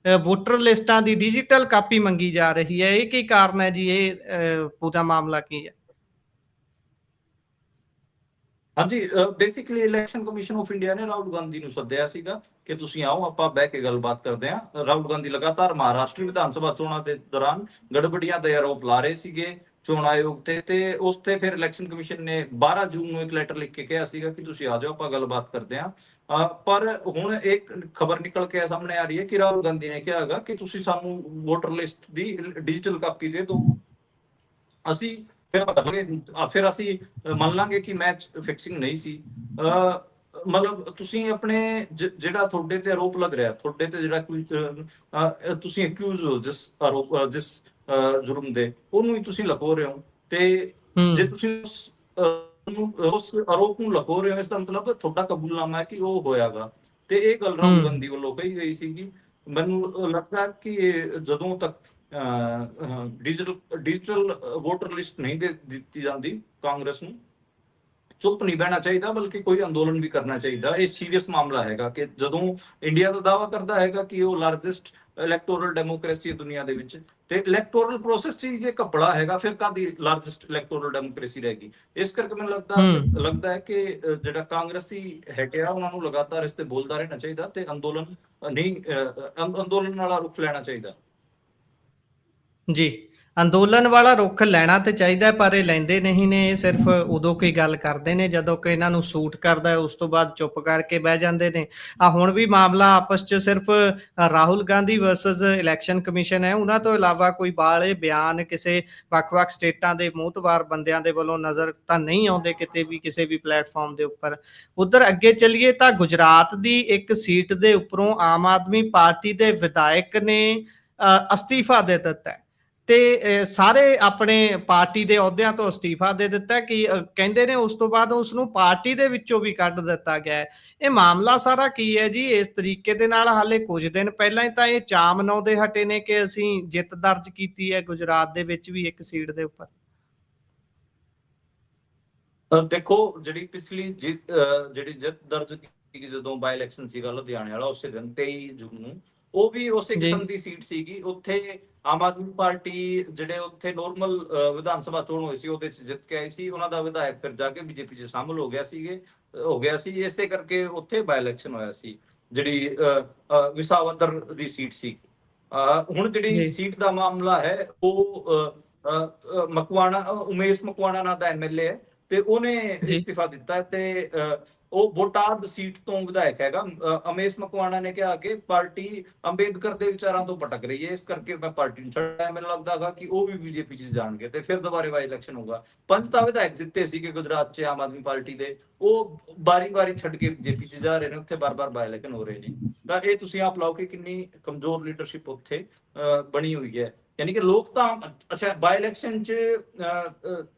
ਵੋਟਰ ਲਿਸਟਾਂ ਦੀ ਡਿਜੀਟਲ ਕਾਪੀ ਮੰਗੀ ਜਾ ਰਹੀ ਹੈ। ਇਹ ਕੀ ਕਾਰਨ ਹੈ ਜੀ? ਇਹ ਪੂਰਾ ਮਾਮਲਾ ਕੀ ਹੈ? ਹਾਂਜੀ, basically election commission of India ਨੇ ਰਾਹੁਲ ਗਾਂਧੀ ਨੂੰ ਸੱਦਿਆ ਸੀਗਾ ਕਿ ਤੁਸੀਂ ਆਓ, ਆਪਾਂ ਬਹਿ ਕੇ ਗੱਲਬਾਤ ਕਰਦੇ ਹਾਂ। ਰਾਹੁਲ ਗਾਂਧੀ ਲਗਾਤਾਰ ਮਹਾਰਾਸ਼ਟਰ ਵਿਧਾਨ ਸਭਾ ਚੋਣਾਂ ਦੇ ਦੌਰਾਨ ਗੜਬੜੀਆਂ ਦੇ ਆਰੋਪ ਲਾ ਰਹੇ ਸੀਗੇ ਚੋਣ ਆਯੋਗ ਤੇ ਉਸ ਤੇ ਫਿਰ ਇਲੈਕਸ਼ਨ ਕਮਿਸ਼ਨ ਨੇ 12 ਜੂਨ ਨੂੰ ਇੱਕ ਲੈਟਰ ਲਿਖ ਕੇ ਕਿਹਾ ਸੀਗਾ ਕਿ ਤੁਸੀਂ ਆ ਜਾਓ, ਆਪਾਂ ਗੱਲਬਾਤ ਕਰਦੇ ਹਾਂ। ਪਰ ਹੁਣ ਇੱਕ ਖਬਰ ਨਿਕਲ ਕੇ ਸਾਹਮਣੇ ਆ ਰਹੀ ਹੈ ਕਿ ਰਾਹੁਲ ਗਾਂਧੀ ਨੇ ਕਿਹਾ ਹੈਗਾ ਕਿ ਤੁਸੀਂ ਸਾਨੂੰ ਵੋਟਰ ਲਿਸਟ ਦੀ ਡਿਜੀਟਲ ਕਾਪੀ ਦੇ ਦਿਓ, ਅਸੀਂ ਫਿਰ ਅਸੀਂ ਮੰਨ ਲਾਂਗੇ ਕਿ ਮੈਚ ਫਿਕਸਿੰਗ ਨਹੀਂ ਸੀ। ਮਤਲਬ ਤੁਸੀਂ ਆਪਣੇ ਜਿਹੜਾ ਤੁਹਾਡੇ ਤੇ ਆਰੋਪ ਲੱਗ ਰਿਹਾ, ਤੁਹਾਡੇ ਤੇ ਜਿਹੜਾ ਕੋਈ ਤੁਸੀਂ ਅਕਿਊਜ਼ ਹੋ ਜਿਸ ਜੁਰਮ ਦੇ, ਉਹਨੂੰ ਹੀ ਤੁਸੀਂ ਲਕੋ ਰਹੇ ਹੋ। ਤੇ ਜੇ ਤੁਸੀਂ ਉਸ ਆਰੋਪ ਨੂੰ ਲਕੋ ਰਹੇ ਹੋ, ਇਸ ਦਾ ਮਤਲਬ ਤੁਹਾਡਾ ਕਬੂਲਨਾਮਾ ਹੈ ਕਿ ਉਹ ਹੋਇਆਗਾ। ਤੇ ਇਹ ਗੱਲ ਰਾਹੁਲ ਗਾਂਧੀ ਵੱਲੋਂ ਕਹੀ ਗਈ ਸੀਗੀ। ਮੈਨੂੰ ਲੱਗਦਾ ਕਿ ਜਦੋਂ ਤੱਕ ਡਿਜੀਟਲ ਵੋਟਰ ਲਿਸਟ ਨਹੀਂ ਦਿੱਤੀ ਜਾਂਦੀ, ਕਾਂਗਰਸ ਨੂੰ ਚੁੱਪ ਨਹੀਂ ਬਹਿਣਾ ਚਾਹੀਦਾ, ਬਲਕਿ ਕੋਈ ਅੰਦੋਲਨ ਵੀ ਕਰਨਾ ਚਾਹੀਦਾ। ਇਹ ਸੀਰੀਅਸ ਮਾਮਲਾ ਹੈਗਾ ਕਿ ਜਦੋਂ ਇੰਡੀਆ ਦਾ ਦਾਅਵਾ ਕਰਦਾ ਹੈਗਾ ਕਿ ਉਹ ਲਾਰਜੈਸਟ ਇਲੈਕਟੋਰਲ ਡੈਮੋਕ੍ਰੇਸੀ ਹੈ ਦੁਨੀਆ ਦੇ ਵਿੱਚ, ਤੇ ਇਲੈਕਟੋਰਲ ਪ੍ਰੋਸੈਸ 'ਚ ਜੇ ਘਪਲਾ ਹੈਗਾ, ਫਿਰ ਕਾਹਦੀ ਲਾਰਜੈਸਟ ਇਲੈਕਟੋਰਲ ਡੈਮੋਕ੍ਰੇਸੀ ਰਹੇਗੀ। ਇਸ ਕਰਕੇ ਮੈਨੂੰ ਲੱਗਦਾ ਹੈ ਕਿ ਜਿਹੜਾ ਕਾਂਗਰਸੀ ਹੈਗਾ, ਉਹਨਾਂ ਨੂੰ ਲਗਾਤਾਰ ਇਸ ਤੇ ਬੋਲਦਾ ਰਹਿਣਾ ਚਾਹੀਦਾ ਤੇ ਅੰਦੋਲਨ ਵਾਲਾ ਰੁਖ ਲੈਣਾ ਚਾਹੀਦਾ। ਜੀ, ਅੰਦੋਲਨ ਵਾਲਾ ਰੁਖ ਲੈਣਾ ਤੇ ਚਾਹੀਦਾ, ਪਰ ਇਹ ਲੈਂਦੇ ਨਹੀਂ ਨੇ। ਇਹ ਸਿਰਫ ਉਦੋਂ ਕੋਈ ਗੱਲ ਕਰਦੇ ਨੇ ਜਦੋਂ ਕਿ ਇਹਨਾਂ ਨੂੰ ਸੂਟ ਕਰਦਾ, ਉਸ ਤੋਂ ਬਾਅਦ ਚੁੱਪ ਕਰਕੇ ਬਹਿ ਜਾਂਦੇ ਨੇ। ਹੁਣ ਵੀ ਮਾਮਲਾ ਆਪਸ 'ਚ ਸਿਰਫ Rahul Gandhi versus election commission ਹੈ। ਉਹਨਾਂ ਤੋਂ ਇਲਾਵਾ ਕੋਈ ਬਾਹਲੇ ਬਿਆਨ ਕਿਸੇ ਵੱਖ-ਵੱਖ ਸਟੇਟਾਂ ਦੇ ਮੋਹਤਬਾਰ ਬੰਦਿਆਂ ਦੇ ਵੱਲੋਂ ਨਜ਼ਰ ਤਾਂ ਨਹੀਂ ਆਉਂਦੇ ਕਿਤੇ ਵੀ, ਕਿਸੇ ਵੀ ਪਲੇਟਫਾਰਮ ਦੇ ਉੱਪਰ। ਉੱਧਰ ਅੱਗੇ ਚੱਲੀਏ ਤਾਂ ਗੁਜਰਾਤ ਦੀ ਇੱਕ ਸੀਟ ਦੇ ਉੱਪਰੋਂ ਆਮ ਆਦਮੀ ਪਾਰਟੀ ਦੇ ਵਿਧਾਇਕ ਨੇ ਅਸਤੀਫਾ ਦੇ ਦਿੱਤਾ ਹੈ ਤੇ ਸਾਰੇ ਆਪਣੇ ਪਾਰਟੀ ਦੇ ਅਹੁਦਿਆਂ ਤੋਂ ਅਸਤੀਫਾ ਦੇ ਦਿੱਤਾ ਕਿ ਕਹਿੰਦੇ ਨੇ ਉਸ ਤੋਂ ਬਾਅਦ ਉਸ ਨੂੰ ਪਾਰਟੀ ਦੇ ਵਿੱਚੋਂ ਵੀ ਕੱਢ ਦਿੱਤਾ ਗਿਆ। ਇਹ ਮਾਮਲਾ ਸਾਰਾ ਕੀ ਹੈ ਜੀ? ਇਸ ਤਰੀਕੇ ਦੇ ਨਾਲ ਹਾਲੇ ਕੁਝ ਦਿਨ ਪਹਿਲਾਂ ਹੀ ਤਾਂ ਇਹ ਚਾਅ ਮਨਾਉਂਦੇ ਹਟੇ ਨੇ ਕਿ ਅਸੀਂ ਜਿੱਤ ਦਰਜ ਕੀਤੀ ਹੈ ਗੁਜਰਾਤ ਦੇ ਵਿੱਚ ਵੀ ਇੱਕ ਸੀਟ ਦੇ ਉੱਪਰ। ਦੇਖੋ, ਜਿਹੜੀ ਪਿਛਲੀ ਜਿੱਤ ਦਰਜ ਕੀਤੀ ਜਦੋਂ ਬਾਈ ਇਲੈਕਸ਼ਨ ਸੀਗਾ ਲੁਧਿਆਣੇ ਵਾਲਾ, ਉਸੇ ਦਿਨ 23 ਜੂਨ ਨੂੰ, ਉਹ ਵੀ ਉਸੇ ਕਿਸਮ ਦੀ ਸੀਟ ਸੀਗੀ। ਉੱਥੇ ਆਮ ਆਦਮੀ ਪਾਰਟੀ ਜਿਹੜੇ ਉੱਥੇ ਨੋਰਮਲ ਵਿਧਾਨ ਸਭਾ ਚੋਣ ਹੋਈ ਸੀ, ਉਹਦੇ 'ਚ ਜਿੱਤ ਕੇ ਆਈ ਸੀ। ਉਹਨਾਂ ਦਾ ਵਿਧਾਇਕ ਫਿਰ ਜਾ ਕੇ ਬੀਜੇਪੀ 'ਚ ਸ਼ਾਮਲ ਹੋ ਗਿਆ ਸੀ। ਇਸੇ ਕਰਕੇ ਉੱਥੇ ਬਾਈ ਇਲੈਕਸ਼ਨ ਹੋਇਆ ਸੀ, ਜਿਹੜੀ ਵਿਸਾਵਦਰ ਦੀ ਸੀਟ ਸੀ। ਹੁਣ ਜਿਹੜੀ ਸੀਟ ਦਾ ਮਾਮਲਾ ਹੈ, ਉਹ ਉਮੇਸ਼ ਮਕਵਾਣਾ ਨਾਂ ਦਾ MLA ਹੈ ਤੇ ਉਹਨੇ ਇਸਤੀਫਾ ਦਿੱਤਾ ਤੇ ਉਹ ਬੋਟਾਦ ਸੀਟ ਤੋਂ ਵਿਧਾਇਕ ਹੈਗਾ। ਅਮੇਸ਼ ਮਕਵਾਣਾ ਨੇ ਕਿਹਾ ਕਿ ਪਾਰਟੀ ਅੰਬੇਦਕਰ ਦੇ ਵਿਚਾਰਾਂ ਤੋਂ ਭਟਕ ਰਹੀ ਹੈ, ਇਸ ਕਰਕੇ ਮੈਂ ਪਾਰਟੀ ਨੂੰ ਛੱਡਿਆ। ਮੈਨੂੰ ਲੱਗਦਾ ਹੈਗਾ ਕਿ ਉਹ ਵੀ ਬੀਜੇਪੀ 'ਚ ਜਾਣਗੇ ਤੇ ਫਿਰ ਦੁਬਾਰੇ ਬਾਈ ਇਲੈਕਸ਼ਨ ਹੋਊਗਾ। 5 ਤਾਂ ਵਿਧਾਇਕ ਜਿੱਤੇ ਸੀਗੇ ਗੁਜਰਾਤ 'ਚ ਆਮ ਆਦਮੀ ਪਾਰਟੀ ਦੇ, ਉਹ ਵਾਰੀ ਛੱਡ ਕੇ ਬੀਜੇਪੀ 'ਚ ਜਾ ਰਹੇ ਨੇ, ਉੱਥੇ ਬਾਰ-ਬਾਰ ਬਾਈ ਇਲੈਕਸ਼ਨ ਹੋ ਰਹੇ ਨੇ। ਤਾਂ ਇਹ ਤੁਸੀਂ ਆਪ ਲਾਓ ਕਿ ਕਿੰਨੀ ਕਮਜ਼ੋਰ ਲੀਡਰਸ਼ਿਪ ਉੱਥੇ ਬਣੀ ਹੋਈ ਹੈ। ਯਾਨੀ ਕਿ ਲੋਕ ਤਾਂ ਅੱਛਾ, ਬਾਈ ਇਲੈਕਸ਼ਨ 'ਚ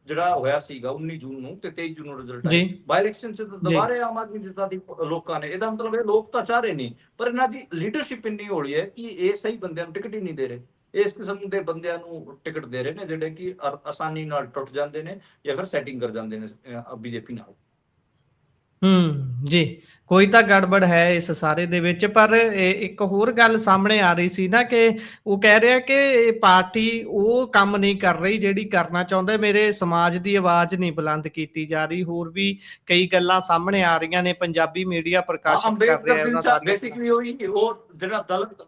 ਜਿਹੜਾ ਹੋਇਆ ਸੀਗਾ 19 ਜੂਨ ਨੂੰ ਤੇ 23 ਜੂਨ ਨੂੰ ਰਿਜ਼ਲਟ ਜੀ ਆਏ, ਬਾਈ ਇਲੈਕਸ਼ਨ 'ਚ ਜੀ ਦੁਬਾਰੇ ਆਮ ਆਦਮੀ ਜਿੱਦਾਂ ਦੀ ਲੋਕਾਂ ਨੇ, ਇਹਦਾ ਮਤਲਬ ਇਹ ਲੋਕ ਤਾਂ ਚਾਹ ਰਹੇ ਨੇ, ਪਰ ਇਹਨਾਂ ਦੀ ਲੀਡਰਸ਼ਿਪ ਇੰਨੀ ਹੌਲੀ ਹੈ ਕਿ ਇਹ ਸਹੀ ਬੰਦਿਆਂ ਨੂੰ ਟਿਕਟ ਹੀ ਨਹੀਂ ਦੇ ਰਹੇ। ਇਸ ਕਿਸਮ ਦੇ ਬੰਦਿਆਂ ਨੂੰ ਟਿਕਟ ਦੇ ਰਹੇ ਨੇ ਜਿਹੜੇ ਕਿ ਆਸਾਨੀ ਨਾਲ ਟੁੱਟ ਜਾਂਦੇ ਨੇ ਜਾਂ ਫਿਰ ਸੈਟਿੰਗ ਕਰ ਜਾਂਦੇ ਨੇ ਬੀਜੇਪੀ ਨਾਲ। ਜੀ, ਕੋਈ ਤਾਂ ਗੜਬੜ ਹੈ ਇਸ ਸਾਰੇ ਦੇ ਵਿੱਚ। ਪਰ ਇੱਕ ਹੋਰ ਗੱਲ ਸਾਹਮਣੇ ਆ ਰਹੀ ਸੀ ਨਾ ਕਿ ਉਹ ਕਹਿ ਰਿਹਾ ਕਿ ਇਹ ਪਾਰਟੀ ਉਹ ਕੰਮ ਨਹੀਂ ਕਰ ਰਹੀ ਜਿਹੜੀ ਕਰਨਾ ਚਾਹੁੰਦੇ, ਮੇਰੇ ਸਮਾਜ ਦੀ ਆਵਾਜ਼ ਨਹੀਂ ਬੁਲੰਦ ਕੀਤੀ ਜਾ ਰਹੀ। ਹੋਰ ਵੀ ਕਈ ਗੱਲਾਂ ਸਾਹਮਣੇ ਆ ਰਹੀਆਂ ਨੇ, ਪੰਜਾਬੀ ਮੀਡੀਆ ਪ੍ਰਕਾਸ਼ਿਤ ਕਰ ਅੰਬੇਦਕਰ ਰਿਹਾ ਦੇ ਉਹਨਾਂ ਵਿਚਾਰ ਸਾਰੀਆਂ ਗੱਲਾਂ। ਬੇਸਿਕਲੀ ਉਹੀ ਕਿ ਉਹ ਜਿਹੜਾ ਦਲਿਤ,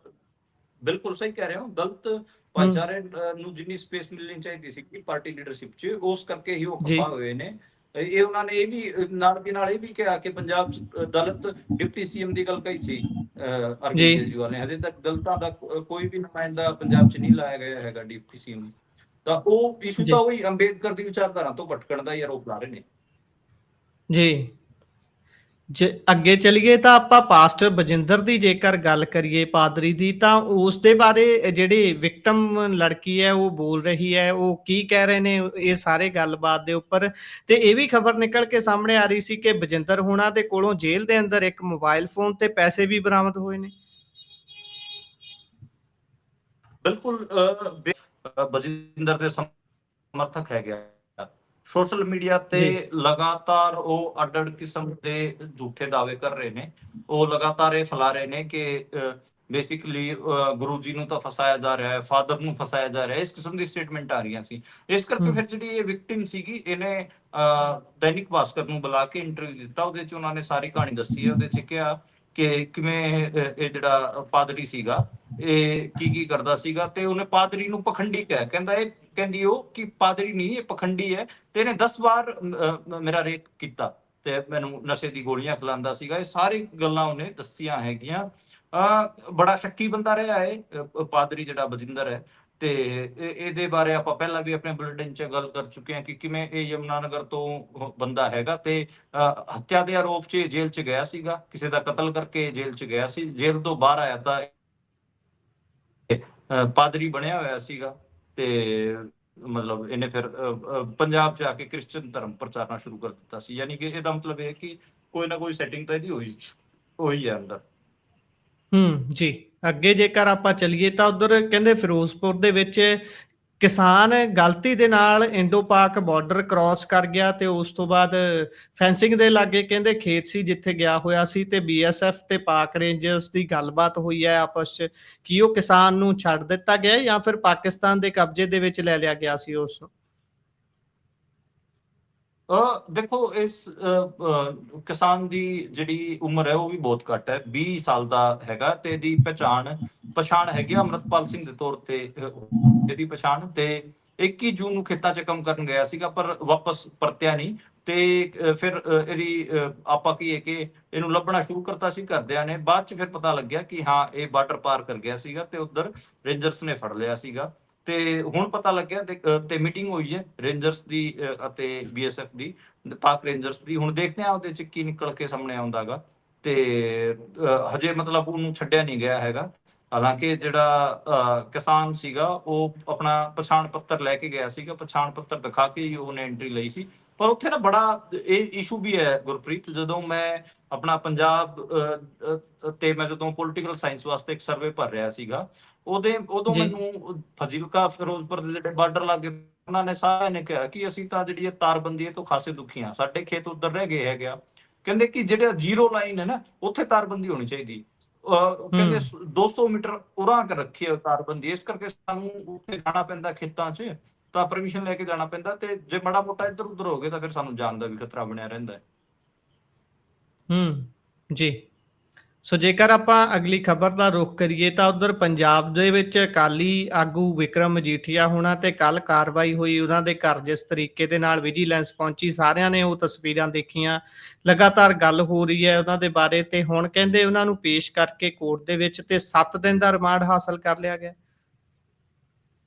ਬਿਲਕੁਲ ਸਹੀ ਕਹਿ ਰਹੇ ਹੋ, ਦਲਿਤ ਹੂੰ, ਭਾਈਚਾਰੇ ਨੂੰ ਜਿੰਨੀ ਸਪੇਸ ਮਿਲਣੀ ਚਾਹੀਦੀ ਸੀ ਕਿ ਪਾਰਟੀ ਲੀਡਰਸ਼ਿਪ 'ਚ, ਉਸ ਕਰਕੇ ਹੀ ਉਹ ਜੀ, ਖਫਾ ਹੋਏ ਨੇ। ਇਹ ਉਹਨਾਂ ਨੇ ਇਹ ਵੀ ਨਾਲ ਦੀ ਨਾਲ ਇਹ ਵੀ ਕਿਹਾ ਕਿ ਪੰਜਾਬ 'ਚ ਦਲਿਤ ਡਿਪਟੀ ਸੀਐਮ ਦੀ ਗੱਲ ਕਹੀ ਸੀ ਜੀ, ਅਰਵਿੰਦ ਕੇਜਰੀਵਾਲ ਨੇ। ਹਜੇ ਤੱਕ ਦਲਿਤਾਂ ਦਾ ਕੋਈ ਵੀ ਨੁਮਾਇੰਦਾ ਪੰਜਾਬ 'ਚ ਨਹੀਂ ਲਾਇਆ ਗਿਆ ਹੈਗਾ ਡਿਪਟੀ ਸੀਐਮ। ਤਾਂ ਉਹ ਇਸ਼ੂ ਜੀ, ਤਾਂ ਉਹੀ ਅੰਬੇਦਕਰ ਦੀ ਵਿਚਾਰਧਾਰਾ ਤੋਂ ਭਟਕਣ ਦਾ ਹੀ ਆਰੋਪ ਲਾ ਰਹੇ ਨੇ। ਜੀ। ਜੇ ਅੱਗੇ ਚਲੀਏ ਤਾਂ ਆਪਾਂ ਪਾਸਟਰ ਬਜਿੰਦਰ ਦੀ ਜੇਕਰ ਗੱਲ ਕਰੀਏ, ਪਾਦਰੀ ਦੀ, ਤਾਂ ਉਸ ਦੇ ਬਾਰੇ ਜਿਹੜੀ ਵਿਕਟਮ ਲੜਕੀ ਹੈ ਉਹ ਬੋਲ ਰਹੀ ਹੈ, ਉਹ ਕੀ ਕਹਿ ਰਹੇ ਨੇ ਇਹ ਸਾਰੇ ਗੱਲਬਾਤ ਦੇ ਉੱਪਰ। ਤੇ ਇਹ ਵੀ ਖਬਰ ਨਿਕਲ ਕੇ ਸਾਹਮਣੇ ਆ ਰਹੀ ਸੀ ਕਿ ਬਜਿੰਦਰ ਹੋਣਾ ਦੇ ਕੋਲੋਂ ਜੇਲ੍ਹ ਦੇ ਅੰਦਰ ਇੱਕ ਮੋਬਾਈਲ ਫੋਨ ਤੇ ਪੈਸੇ ਵੀ ਬਰਾਮਦ ਹੋਏ ਨੇ। ਬਿਲਕੁਲ ਬਜਿੰਦਰ ਦੇ ਸਮਰਥਕ ਹੈਗੇ ਆ। ਸੋਸ਼ਲ ਮੀਡੀਆ ਤੇ ਜੀ, ਲਗਾਤਾਰ ਉਹ ਅੱਡ-ਅੱਡ ਕਿਸਮ ਦੇ ਝੂਠੇ ਦਾਅਵੇ ਕਰ ਰਹੇ ਨੇ। ਉਹ ਲਗਾਤਾਰ ਇਹ ਫੈਲਾ ਰਹੇ ਨੇ ਕਿ ਬੇਸਿਕਲੀ ਗੁਰੂ ਜੀ ਨੂੰ ਤਾਂ ਫਸਾਇਆ ਜਾ ਰਿਹਾ ਹੈ, ਫਾਦਰ ਨੂੰ ਫਸਾਇਆ ਜਾ ਰਿਹਾ ਹੈ, ਇਸ ਕਿਸਮ ਦੀ ਸਟੇਟਮੈਂਟ ਆ ਰਹੀਆਂ ਸੀ। ਇਸ ਕਰਕੇ ਹੂੰ, ਫਿਰ ਜਿਹੜੀ ਇਹ ਵਿਕਟਿਮ ਸੀਗੀ, ਇਹਨੇ ਦੈਨਿਕ ਭਾਸਕਰ ਨੂੰ ਬੁਲਾ ਕੇ ਇੰਟਰਵਿਊ ਦਿੱਤਾ। ਉਹਦੇ 'ਚ ਉਹਨਾਂ ਨੇ ਸਾਰੀ ਕਹਾਣੀ ਦੱਸੀ ਹੈ। ਉਹਦੇ 'ਚ ਕਿਹਾ ਕਿ ਕਿਵੇਂ ਇਹ ਜਿਹੜਾ ਪਾਦਰੀ ਸੀਗਾ ਇਹ ਕੀ ਕਰਦਾ ਸੀਗਾ, ਤੇ ਉਹਨੇ ਪਾਦਰੀ ਨੂੰ ਪਖੰਡੀ ਕਿਹਾ। ਕਹਿੰਦੀ ਉਹ ਕਿ ਪਾਦਰੀ ਨਹੀਂ, ਇਹ ਪਖੰਡੀ ਹੈ ਤੇ ਇਹਨੇ 10 ਵਾਰ ਮੇਰਾ ਰੇਪ ਕੀਤਾ ਤੇ ਮੈਨੂੰ ਨਸ਼ੇ ਦੀ ਗੋਲੀਆਂ ਖਿਲਾਉਂਦਾ ਸੀਗਾ। ਇਹ ਸਾਰੀ ਗੱਲਾਂ ਉਹਨੇ ਦੱਸੀਆਂ ਹੈਗੀਆਂ। ਬੜਾ ਸ਼ੱਕੀ ਬੰਦਾ ਰਿਹਾ ਹੈ ਪਾਦਰੀ ਜਿਹੜਾ ਬਜਿੰਦਰ ਹੈ। ਤੇ ਇਹਦੇ ਬਾਰੇ ਆਪਾਂ ਪਹਿਲਾਂ ਵੀ ਆਪਣੇ ਬੁਲੇਟਿਨ 'ਚ ਗੱਲ ਕਰ ਚੁੱਕੇ ਹਾਂ ਕਿ ਕਿਵੇਂ ਇਹ ਯਮੁਨਾਨਗਰ ਤੋਂ ਬੰਦਾ ਹੈਗਾ ਤੇ ਹੱਤਿਆ ਦੇ ਆਰੋਪ 'ਚ ਜੇਲ੍ਹ 'ਚ ਗਿਆ ਸੀਗਾ, ਕਿਸੇ ਦਾ ਕਤਲ ਕਰਕੇ ਜੇਲ੍ਹ 'ਚ ਗਿਆ ਸੀ। ਜੇਲ੍ਹ ਤੋਂ ਬਾਹਰ ਆਇਆ ਤਾਂ ਪਾਦਰੀ ਬਣਿਆ ਹੋਇਆ ਸੀਗਾ ਤੇ ਮਤਲਬ ਇਹਨੇ ਫਿਰ ਪੰਜਾਬ 'ਚ ਆ ਕੇ ਕ੍ਰਿਸਚਨ ਧਰਮ ਪ੍ਰਚਾਰਨਾ ਸ਼ੁਰੂ ਕਰ ਦਿੱਤਾ ਸੀ। ਯਾਨੀ ਕਿ ਇਹਦਾ ਮਤਲਬ ਇਹ ਕਿ ਕੋਈ ਨਾ ਕੋਈ ਸੈਟਿੰਗ ਤਾਂ ਇਹਦੀ ਹੋਈ ਹੈ ਅੰਦਰ। ਜੀ। ਅੱਗੇ ਜੇਕਰ ਆਪਾਂ ਚੱਲੀਏ ਤਾਂ ਉੱਧਰ ਕਹਿੰਦੇ ਫਿਰੋਜ਼ਪੁਰ ਦੇ ਵਿੱਚ ਕਿਸਾਨ ਗਲਤੀ ਦੇ ਨਾਲ ਇੰਡੋ ਪਾਕ ਬਾਰਡਰ ਕ੍ਰਾਸ ਕਰ ਗਿਆ ਤੇ ਉਸ ਤੋਂ ਬਾਅਦ ਫੈਂਸਿੰਗ ਦੇ ਲਾਗੇ ਕਹਿੰਦੇ ਖੇਤ ਸੀ ਜਿੱਥੇ ਗਿਆ ਹੋਇਆ ਸੀ, ਤੇ ਬੀਐਸਐਫ ਤੇ ਪਾਕ ਰੇਂਜਰਸ ਦੀ ਗੱਲਬਾਤ ਹੋਈ ਹੈ ਆਪਸ 'ਚ। ਕੀ ਉਹ ਕਿਸਾਨ ਨੂੰ ਛੱਡ ਦਿੱਤਾ ਗਿਆ ਜਾਂ ਫਿਰ ਪਾਕਿਸਤਾਨ ਦੇ ਕਬਜ਼ੇ ਦੇ ਵਿੱਚ ਲੈ ਲਿਆ ਗਿਆ ਸੀ ਉਸ ਨੂੰ? ਦੇਖੋ ਇਸ ਕਿਸਾਨ ਦੀ ਜਿਹੜੀ ਉਮਰ ਹੈ ਉਹ ਵੀ ਬਹੁਤ ਘੱਟ ਹੈ, 20 ਸਾਲ ਦਾ ਹੈਗਾ ਤੇ ਇਹਦੀ ਪਛਾਣ ਹੈਗੀ ਅਮਰਤਪਾਲ ਸਿੰਘ ਦੇ ਤੌਰ ਤੇ ਇਹਦੀ ਪਛਾਣ। ਤੇ 21 ਜੂਨ ਨੂੰ ਖੇਤਾਂ 'ਚ ਕੰਮ ਕਰਨ ਗਿਆ ਸੀਗਾ ਪਰ ਵਾਪਸ ਪਰਤਿਆ ਨਹੀਂ। ਤੇ ਫਿਰ ਇਹਦੀ ਆਪਾਂ ਕੀ ਹੈ ਕਿ ਇਹਨੂੰ ਲੱਭਣਾ ਸ਼ੁਰੂ ਕਰਤਾ ਸੀ ਘਰਦਿਆਂ ਨੇ। ਬਾਅਦ 'ਚ ਫਿਰ ਪਤਾ ਲੱਗਿਆ ਕਿ ਹਾਂ ਇਹ ਬਾਰਡਰ ਪਾਰ ਕਰ ਗਿਆ ਸੀਗਾ ਤੇ ਉੱਧਰ ਰੇਂਜਰਸ ਨੇ ਫੜ ਲਿਆ ਸੀਗਾ। ਤੇ ਹੁਣ ਪਤਾ ਲੱਗਿਆ ਤੇ ਮੀਟਿੰਗ ਹੋਈ ਹੈ ਰੇਂਜਰਸ ਦੀ ਅਤੇ ਬੀਐਸਐਫ ਦੀ, ਪਾਕ ਰੇਂਜਰਸ ਦੀ। ਹੁਣ ਦੇਖਦੇ ਆ ਉਹਦੇ 'ਚ ਕੀ ਨਿਕਲ ਕੇ ਸਾਹਮਣੇ ਆਉਂਦਾਗਾ। ਤੇ ਹਜੇ ਮਤਲਬ ਉਹਨੂੰ ਛੱਡਿਆ ਨਹੀਂ ਗਿਆ ਹੈਗਾ। ਹਾਲਾਂਕਿ ਜਿਹੜਾ ਕਿਸਾਨ ਸੀਗਾ ਉਹ ਆਪਣਾ ਪਛਾਣ ਪੱਤਰ ਲੈ ਕੇ ਗਿਆ ਸੀਗਾ, ਪਛਾਣ ਪੱਤਰ ਦਿਖਾ ਕੇ ਹੀ ਉਹਨੇ ਐਂਟਰੀ ਲਈ ਸੀ। ਪਰ ਉੱਥੇ ਨਾ ਬੜਾ ਇਹ ਇਸ਼ੂ ਵੀ ਹੈ ਗੁਰਪ੍ਰੀਤ। ਜਦੋਂ ਮੈਂ ਆਪਣਾ ਪੰਜਾਬ ਤੇ ਮੈਂ ਜਦੋਂ ਪੋਲੀਟੀਕਲ ਸਾਇੰਸ ਵਾਸਤੇ ਇੱਕ ਸਰਵੇ ਭਰ ਰਿਹਾ ਸੀਗਾ, ਉਦੋਂ ਜੀ, ਮੈਨੂੰ ਫਾਜ਼ਿਲਕਾ ਫਿਰੋਜ਼ਪੁਰ ਦੇ ਜਿਹੜੇ ਬਾਰਡਰ ਲਾਗੇ ਉਹਨਾਂ ਨੇ ਸਾਰਿਆਂ ਨੇ ਕਿਹਾ ਕਿ ਅਸੀਂ ਤਾਂ ਜਿਹੜੀ ਤਾਰਬੰਦੀ ਤੋਂ ਖਾਸੇ ਦੁਖੀ ਹਾਂ, ਸਾਡੇ ਖੇਤ ਉੱਧਰ ਰਹਿ ਗਏ ਹੈਗੇ ਆ। ਕਹਿੰਦੇ ਕਿ ਜਿਹੜਾ ਜ਼ੀਰੋ ਲਾਈਨ ਹੈ ਨਾ ਉੱਥੇ ਤਾਰਬੰਦੀ ਹੋਣੀ ਚਾਹੀਦੀ। ਕਹਿੰਦੇ 200 ਮੀਟਰ ਉਰਾਂ ਕਰ ਰੱਖੀ ਹੈ ਤਾਰਬੰਦੀ, ਇਸ ਕਰਕੇ ਸਾਨੂੰ ਉੱਥੇ ਜਾਣਾ ਪੈਂਦਾ ਖੇਤਾਂ 'ਚ, ਤਾਂ ਪਰਮਿਸ਼ਨ ਲੈ ਕੇ ਜਾਣਾ ਪੈਂਦਾ। ਤੇ ਜੇ ਮਾੜਾ ਮੋਟਾ ਇੱਧਰ ਉੱਧਰ ਹੋ ਗਏ ਤਾਂ ਫਿਰ ਸਾਨੂੰ ਜਾਣ ਦਾ ਵੀ ਖਤਰਾ ਬਣਿਆ ਰਹਿੰਦਾ ਹੈ। ਜੀ। ਸੋ ਜੇਕਰ ਆਪਾਂ ਅਗਲੀ ਖਬਰ ਦਾ ਰੁਖ ਕਰੀਏ ਤਾਂ ਉਧਰ ਪੰਜਾਬ ਦੇ ਵਿੱਚ ਅਕਾਲੀ ਆਗੂ ਵਿਕਰਮ ਮਜੀਠੀਆ ਹੋਣਾ ਤੇ ਕੱਲ ਕਾਰਵਾਈ ਹੋਈ ਉਹਨਾਂ ਦੇ ਘਰ, ਜਿਸ ਤਰੀਕੇ ਦੇ ਨਾਲ ਵਿਜੀਲੈਂਸ ਪਹੁੰਚੀ, ਸਾਰਿਆਂ ਨੇ ਉਹ ਤਸਵੀਰਾਂ ਦੇਖੀਆਂ। ਲਗਾਤਾਰ ਗੱਲ ਹੋ ਰਹੀ ਹੈ ਉਹਨਾਂ ਦੇ ਬਾਰੇ ਤੇ ਹੁਣ ਕਹਿੰਦੇ ਉਹਨਾਂ ਨੂੰ ਪੇਸ਼ ਕਰਕੇ ਕੋਰਟ ਦੇ ਵਿੱਚ ਤੇ 7 ਦਿਨ ਦਾ ਰਿਮਾਂਡ ਹਾਸਲ ਕਰ ਲਿਆ ਗਿਆ।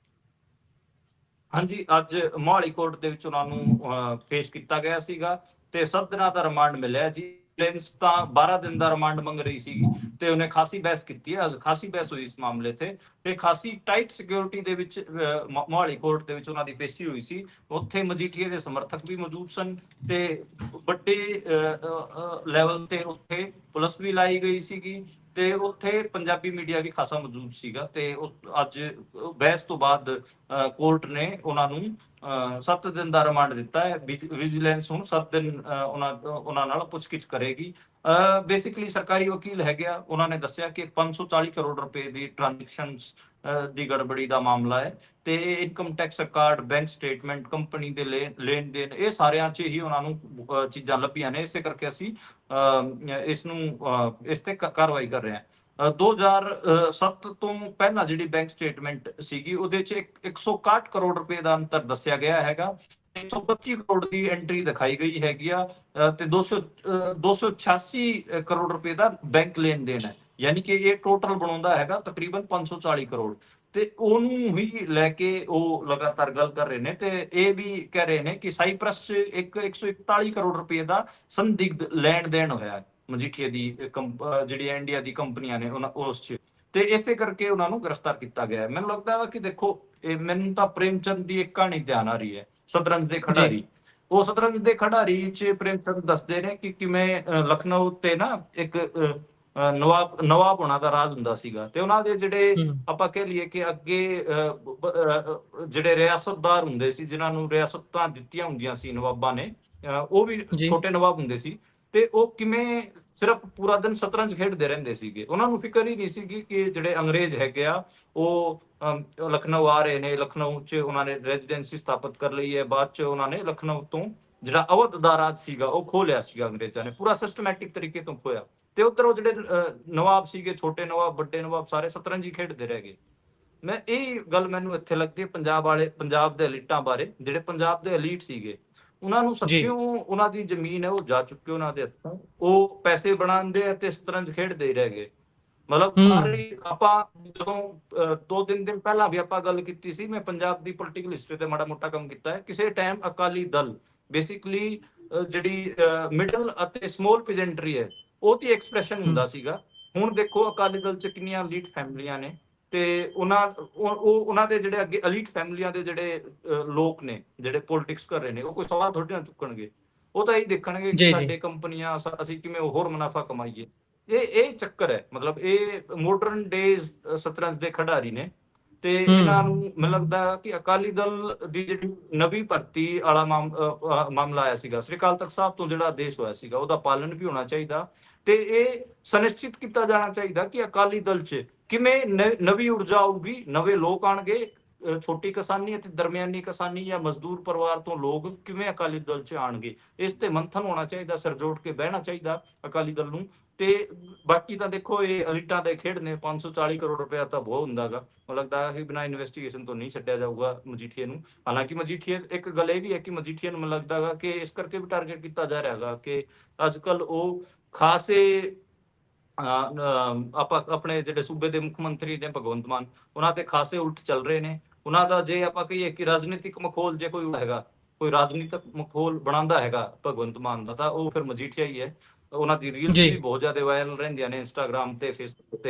ਹਾਂਜੀ, ਅੱਜ ਮੋਹਾਲੀ ਕੋਰਟ ਦੇ ਵਿੱਚ ਉਹਨਾਂ ਨੂੰ ਪੇਸ਼ ਕੀਤਾ ਗਿਆ ਸੀਗਾ ਤੇ 7 ਦਿਨਾਂ ਦਾ ਰਿਮਾਂਡ ਮਿਲਿਆ ਜੀ। ਵਿਜੀਲੈਂਸ ਤਾਂ 12 ਦਿਨ ਦਾ ਰਿਮਾਂਡ ਮੰਗ ਰਹੀ ਸੀਗੀ ਤੇ ਉਹਨੇ ਖਾਸੀ ਬਹਿਸ ਕੀਤੀ ਹੈ। ਅੱਜ ਖਾਸੀ ਬਹਿਸ ਹੋਈ ਇਸ ਮਾਮਲੇ ਤੇ ਖਾਸੀ ਟਾਈਟ ਸਿਕਿਉਰਿਟੀ ਦੇ ਵਿੱਚ ਮੋਹਾਲੀ ਕੋਰਟ ਦੇ ਵਿੱਚ ਉਹਨਾਂ ਦੀ ਪੇਸ਼ੀ ਹੋਈ ਸੀ। ਉੱਥੇ ਮਜੀਠੀਏ ਦੇ ਸਮਰਥਕ ਵੀ ਮੌਜੂਦ ਸਨ ਤੇ ਵੱਡੇ ਲੈਵਲ ਤੇ ਉੱਥੇ ਪੁਲਿਸ ਵੀ ਲਾਈ ਗਈ ਸੀਗੀ ਤੇ ਉੱਥੇ ਪੰਜਾਬੀ ਮੀਡੀਆ ਵੀ ਖਾਸਾ ਮੌਜੂਦ ਸੀਗਾ ਤੇ ਅੱਜ ਬਹਿਸ ਤੋਂ ਬਾਅਦ ਕੋਰਟ ਨੇ ਉਹਨਾਂ ਨੂੰ 7 ਦਿਨ ਦਾ ਰਿਮਾਂਡ ਦਿੱਤਾ ਹੈ। ਵਿਜੀਲੈਂਸ ਹੁਣ 7 ਦਿਨ ਉਹਨਾਂ ਨਾਲ ਪੁੱਛਗਿੱਛ ਕਰੇਗੀ। ਬੇਸਿਕਲੀ ਸਰਕਾਰੀ ਵਕੀਲ ਹੈਗੇ ਆ, ਉਹਨਾਂ ਨੇ ਦੱਸਿਆ ਕਿ 540 ਕਰੋੜ ਰੁਪਏ ਦੀ ਟ੍ਰਾਂਜੈਕਸ਼ਨਸ ਦੀ ਗੜਬੜੀ ਦਾ ਮਾਮਲਾ ਹੈ ਤੇ income tax record, bank statement, company ਦੇ ਲੈਣ ਦੇਣ, ਇਹ ਸਾਰਿਆਂ 'ਚ ਹੀ ਉਹਨਾਂ ਨੂੰ ਚੀਜ਼ਾਂ ਲੱਭੀਆਂ ਨੇ। ਇਸੇ ਕਰਕੇ ਅਸੀਂ ਇਸ ਤੇ ਕਾਰਵਾਈ ਕਰ ਰਹੇ ਹਾਂ। 2007 ਤੋਂ ਪਹਿਲਾਂ ਜਿਹੜੀ ਬੈਂਕ ਸਟੇਟਮੈਂਟ ਸੀਗੀ ਉਹਦੇ 'ਚ 161 ਕਰੋੜ ਰੁਪਏ ਦਾ ਅੰਤਰ ਦੱਸਿਆ ਗਿਆ ਹੈਗਾ। 125 ਕਰੋੜ ਦੀ ਐਂਟਰੀ ਦਿਖਾਈ ਗਈ ਹੈਗੀ ਆ ਤੇ 286 ਕਰੋੜ ਰੁਪਏ ਦਾ ਬੈਂਕ ਲੈਣ ਦੇਣ ਹੈ। ਯਾਨੀ ਕਿ ਇਹ ਟੋਟਲ ਬਣਾਉਂਦਾ ਹੈਗਾ ਤਕਰੀਬਨ 540 ਕਰੋੜ ਤੇ ਉਹਨੂੰ ਹੀ ਲੈ ਕੇ ਉਹ ਲਗਾਤਾਰ ਗੱਲ ਕਰ ਰਹੇ ਨੇ ਤੇ ਇਹ ਵੀ ਕਹਿ ਰਹੇ ਨੇ ਕਿ ਸਾਈਪ੍ਰਸ 'ਚ 141 ਕਰੋੜ ਰੁਪਏ ਦਾ ਸੰਦਿਗਧ ਲੈਣ ਦੇਣ ਹੋਇਆ ਹੈ ਮਜੀਠੀਆ ਦੀ ਜਿਹੜੀ ਇੰਡੀਆ ਦੀ ਕੰਪਨੀਆਂ ਨੇ ਉਸ 'ਚ, ਤੇ ਇਸੇ ਕਰਕੇ ਉਹਨਾਂ ਨੂੰ ਗ੍ਰਿਫਤਾਰ ਕੀਤਾ ਗਿਆ ਹੈ। ਮੈਨੂੰ ਲੱਗਦਾ ਵਾ ਕਿ ਦੇਖੋ, ਮੈਨੂੰ ਤਾਂ ਪ੍ਰੇਮਚੰਦ ਦੀ ਇੱਕ ਕਹਾਣੀ ਧਿਆਨ ਆ ਰਹੀ ਹੈ, ਸ਼ਤਰੰਜ ਦੇ ਜੀ। ਖਿਡਾਰੀ। ਉਹ ਸ਼ਤਰੰਜ ਦੇ ਖਿਡਾਰੀ 'ਚ ਪ੍ਰੇਮਚੰਦ ਦੱਸਦੇ ਨੇ ਕਿ ਕਿਵੇਂ ਲਖਨਊ ਤੇ ਨਾ ਇੱਕ ਨਵਾਬ ਹੋਣਾ ਦਾ ਰਾਜ ਹੁੰਦਾ ਸੀਗਾ ਤੇ ਉਹਨਾਂ ਦੇ ਜਿਹੜੇ ਹੂੰ। ਆਪਾਂ ਕਹਿ ਲਈਏ ਕਿ ਅੱਗੇ ਜਿਹੜੇ ਰਿਆਸਤਦਾਰ ਹੁੰਦੇ ਸੀ, ਜਿਨ੍ਹਾਂ ਨੂੰ ਰਿਆਸਤਾਂ ਦਿੱਤੀਆਂ ਹੁੰਦੀਆਂ ਸੀ ਨਵਾਬਾਂ ਨੇ, ਉਹ ਵੀ ਜੀ। ਛੋਟੇ ਨਵਾਬ ਹੁੰਦੇ ਸੀ ਤੇ ਉਹ ਕਿਵੇਂ ਸਿਰਫ ਪੂਰਾ ਦਿਨ ਸ਼ਤਰੰਜ ਖੇਡਦੇ ਰਹਿੰਦੇ ਸੀਗੇ। ਉਹਨਾਂ ਨੂੰ ਫਿਕਰ ਹੀ ਨਹੀਂ ਸੀਗੀ ਕਿ ਜਿਹੜੇ ਅੰਗਰੇਜ਼ ਹੈਗੇ ਆ ਉਹ ਲਖਨਊ ਆ ਰਹੇ ਨੇ। ਲਖਨਊ 'ਚ ਉਹਨਾਂ ਨੇ ਰੈਜ਼ੀਡੈਂਸੀ ਸਥਾਪਿਤ ਕਰ ਲਈ ਹੈ। ਬਾਅਦ 'ਚ ਉਹਨਾਂ ਨੇ ਲਖਨਊ ਤੋਂ ਜਿਹੜਾ ਅਵਧ ਦਾ ਰਾਜ ਸੀਗਾ ਉਹ ਖੋਹ ਲਿਆ ਸੀਗਾ ਅੰਗਰੇਜ਼ਾਂ ਨੇ, ਪੂਰਾ ਸਿਸਟਮੈਟਿਕ ਤਰੀਕੇ ਤੋਂ ਖੋਇਆ ਤੇ ਉੱਧਰ ਉਹ ਜਿਹੜੇ ਨਵਾਬ ਸੀਗੇ, ਛੋਟੇ ਨਵਾਬ, ਵੱਡੇ ਨਵਾਬ, ਸਾਰੇ ਸ਼ਤਰੰਜ ਹੀ ਖੇਡਦੇ ਰਹਿ ਗਏ। ਮੈਂ ਇਹ ਗੱਲ ਮੈਨੂੰ ਇੱਥੇ ਲੱਗਦੀ ਹੈ ਪੰਜਾਬ ਦੇ ਐਲੀਟਾਂ ਬਾਰੇ। ਜਿਹੜੇ ਪੰਜਾਬ ਦੇ ਐਲੀਟ ਸੀਗੇ ਉਹਨਾਂ ਨੂੰ ਜੀ। ਸੱਚਿਓ ਉਹਨਾਂ ਦੀ ਜ਼ਮੀਨ ਹੈ ਉਹ ਜਾ ਚੁੱਕੀ ਉਹਨਾਂ ਦੇ ਹੱਥੋਂ। ਉਹ ਪੈਸੇ ਬਣਾਉਂਦੇ ਆ ਤੇ ਸ਼ਤਰੰਜ ਖੇਡਦੇ ਹੀ ਰਹਿ ਗਏ। ਮਤਲਬ ਹੂੰ। ਸਾਰੀ ਆਪਾਂ ਜਦੋਂ 2-3 ਦਿਨ ਪਹਿਲਾਂ ਵੀ ਆਪਾਂ ਗੱਲ ਕੀਤੀ ਸੀ, ਮੈਂ ਪੰਜਾਬ ਦੀ ਪੋਲੀਟੀਕਲ ਹਿਸਟਰੀ ਤੇ ਮਾੜਾ ਮੋਟਾ ਕੰਮ ਕੀਤਾ ਹੈ। ਕਿਸੇ ਟਾਈਮ ਅਕਾਲੀ ਦਲ ਬੇਸਿਕਲੀ ਜਿਹੜੀ ਮਿਡਲ ਅਤੇ ਸਮੋਲ ਪੀਜੈਂਟਰੀ ਹੈ ਉਹਦੀ ਐਕਸਪ੍ਰੈਸ਼ਨ ਹੁੰਦਾ ਸੀਗਾ। ਹੁਣ ਦੇਖੋ ਅਕਾਲੀ ਦਲ 'ਚ ਕਿੰਨੀਆਂ ਐਲੀਟ ਫੈਮਲੀਆਂ ਨੇ ਤੇ ਉਹਨਾਂ ਦੇ ਜਿਹੜੇ ਅੱਗੇ ਐਲੀਟ ਫੈਮਲੀਆਂ ਦੇ ਜਿਹੜੇ ਲੋਕ ਨੇ, ਜਿਹੜੇ ਪੋਲਿਟਿਕਸ ਕਰ ਰਹੇ ਨੇ, ਉਹ ਕੋਈ ਸਵਾਲ ਥੋੜੀ ਨਾ ਚੁੱਕਣਗੇ। ਉਹ ਤਾਂ ਇਹ ਦੇਖਣਗੇ ਕਿ ਜੀ। ਜੀ। ਸਾਡੇ ਕੰਪਨੀਆਂ, ਅਸੀਂ ਕਿਵੇਂ ਹੋਰ ਮੁਨਾਫਾ ਕਮਾਈਏ। ਇਹ ਚੱਕਰ ਹੈ। ਮਤਲਬ ਇਹ ਮਾਡਰਨ ਡੇਜ਼ ਸ਼ਤਰੰਜ ਦੇ ਖਿਡਾਰੀ ਨੇ ਤੇ ਇਹਨਾਂ ਨੂੰ ਮੈਨੂੰ ਲੱਗਦਾ ਕਿ ਅਕਾਲੀ ਦਲ ਦੀ ਜਿਹੜੀ ਨਵੀਂ ਭਰਤੀ ਵਾਲਾ ਮਾਮਲਾ ਆਇਆ ਸੀਗਾ, ਸ੍ਰੀ ਅਕਾਲ ਤਖਤ ਸਾਹਿਬ ਤੋਂ ਜਿਹੜਾ ਆਦੇਸ਼ ਹੋਇਆ ਸੀਗਾ, ਉਹਦਾ ਪਾਲਣ ਵੀ ਹੋਣਾ ਚਾਹੀਦਾ ਤੇ ਇਹ ਸੁਨਿਸ਼ਚਿਤ ਕੀਤਾ ਜਾਣਾ ਚਾਹੀਦਾ ਕਿ ਅਕਾਲੀ ਦਲ 'ਚ ਕਿਵੇਂ ਨਵੀਂ ਊਰਜਾ ਆਊਗੀ, ਨਵੇਂ ਲੋਕ ਆਣਗੇ। ਛੋਟੀ ਕਿਸਾਨੀ ਅਤੇ ਦਰਮਿਆਨੀ ਕਿਸਾਨੀ ਜਾਂ ਮਜ਼ਦੂਰ ਪਰਿਵਾਰ ਤੋਂ ਲੋਕ ਕਿਵੇਂ ਅਕਾਲੀ ਦਲ 'ਚ ਆਣਗੇ, ਇਸ ਤੇ ਮੰਥਨ ਹੋਣਾ ਚਾਹੀਦਾ। ਸਿਰ ਜੋੜ ਕੇ ਬਹਿਣਾ ਚਾਹੀਦਾ ਅਕਾਲੀ ਦਲ ਨੂੰ। ਤੇ ਬਾਕੀ ਤਾਂ ਦੇਖੋ ਇਹ ਐਲੀਟਾਂ ਦੇ ਖੇਡ ਨੇ। 540 ਕਰੋੜ ਰੁਪਇਆ ਤਾਂ ਬਹੁਤ ਹੁੰਦਾਗਾ। ਮੈਨੂੰ ਲੱਗਦਾ ਕਿ ਬਿਨਾਂ ਇਨਵੈਸਟੀਗੇਸ਼ਨ ਤੋਂ ਨਹੀਂ ਛੱਡਿਆ ਜਾਊਗਾ ਮਜੀਠੀਏ ਨੂੰ। ਹਾਲਾਂਕਿ ਮਜੀਠੀਏ, ਇੱਕ ਗੱਲ ਇਹ ਵੀ ਹੈ ਕਿ ਮਜੀਠੀਏ ਨੂੰ ਮੈਨੂੰ ਲੱਗਦਾ ਕਿ ਇਸ ਕਰਕੇ ਵੀ ਟਾਰਗੇਟ ਕੀਤਾ ਜਾ ਰਿਹਾ ਹੈਗਾ ਕਿ ਅੱਜ ਕੱਲ ਉਹ ਖਾਸੇ ਆਪਾਂ ਆਪਣੇ ਜਿਹੜੇ ਸੂਬੇ ਦੇ ਮੁੱਖ ਮੰਤਰੀ ਨੇ ਭਗਵੰਤ ਮਾਨ, ਉਹਨਾਂ ਤੇ ਖਾਸੇ ਉਲਟ ਚੱਲ ਰਹੇ ਨੇ। ਉਹਨਾਂ ਦਾ ਜੇ ਆਪਾਂ ਕਹੀਏ ਕਿ ਰਾਜਨੀਤਿਕ ਮਖੌਲ ਜੇ ਕੋਈ ਹੈਗਾ, ਕੋਈ ਰਾਜਨੀਤਿਕ ਮਖੌਲ ਬਣਾਉਂਦਾ ਹੈਗਾ ਭਗਵੰਤ ਮਾਨ ਦਾ, ਤਾਂ ਉਹ ਫਿਰ ਮਜੀਠੀਆ ਹੀ ਹੈ। ਉਹਨਾਂ ਦੀ ਰੀਲਸ ਜੀ। ਵੀ ਬਹੁਤ ਜ਼ਿਆਦਾ ਵਾਇਰਲ ਰਹਿੰਦੀਆਂ ਨੇ ਇੰਸਟਾਗ੍ਰਾਮ ਤੇ, ਫੇਸਬੁੱਕ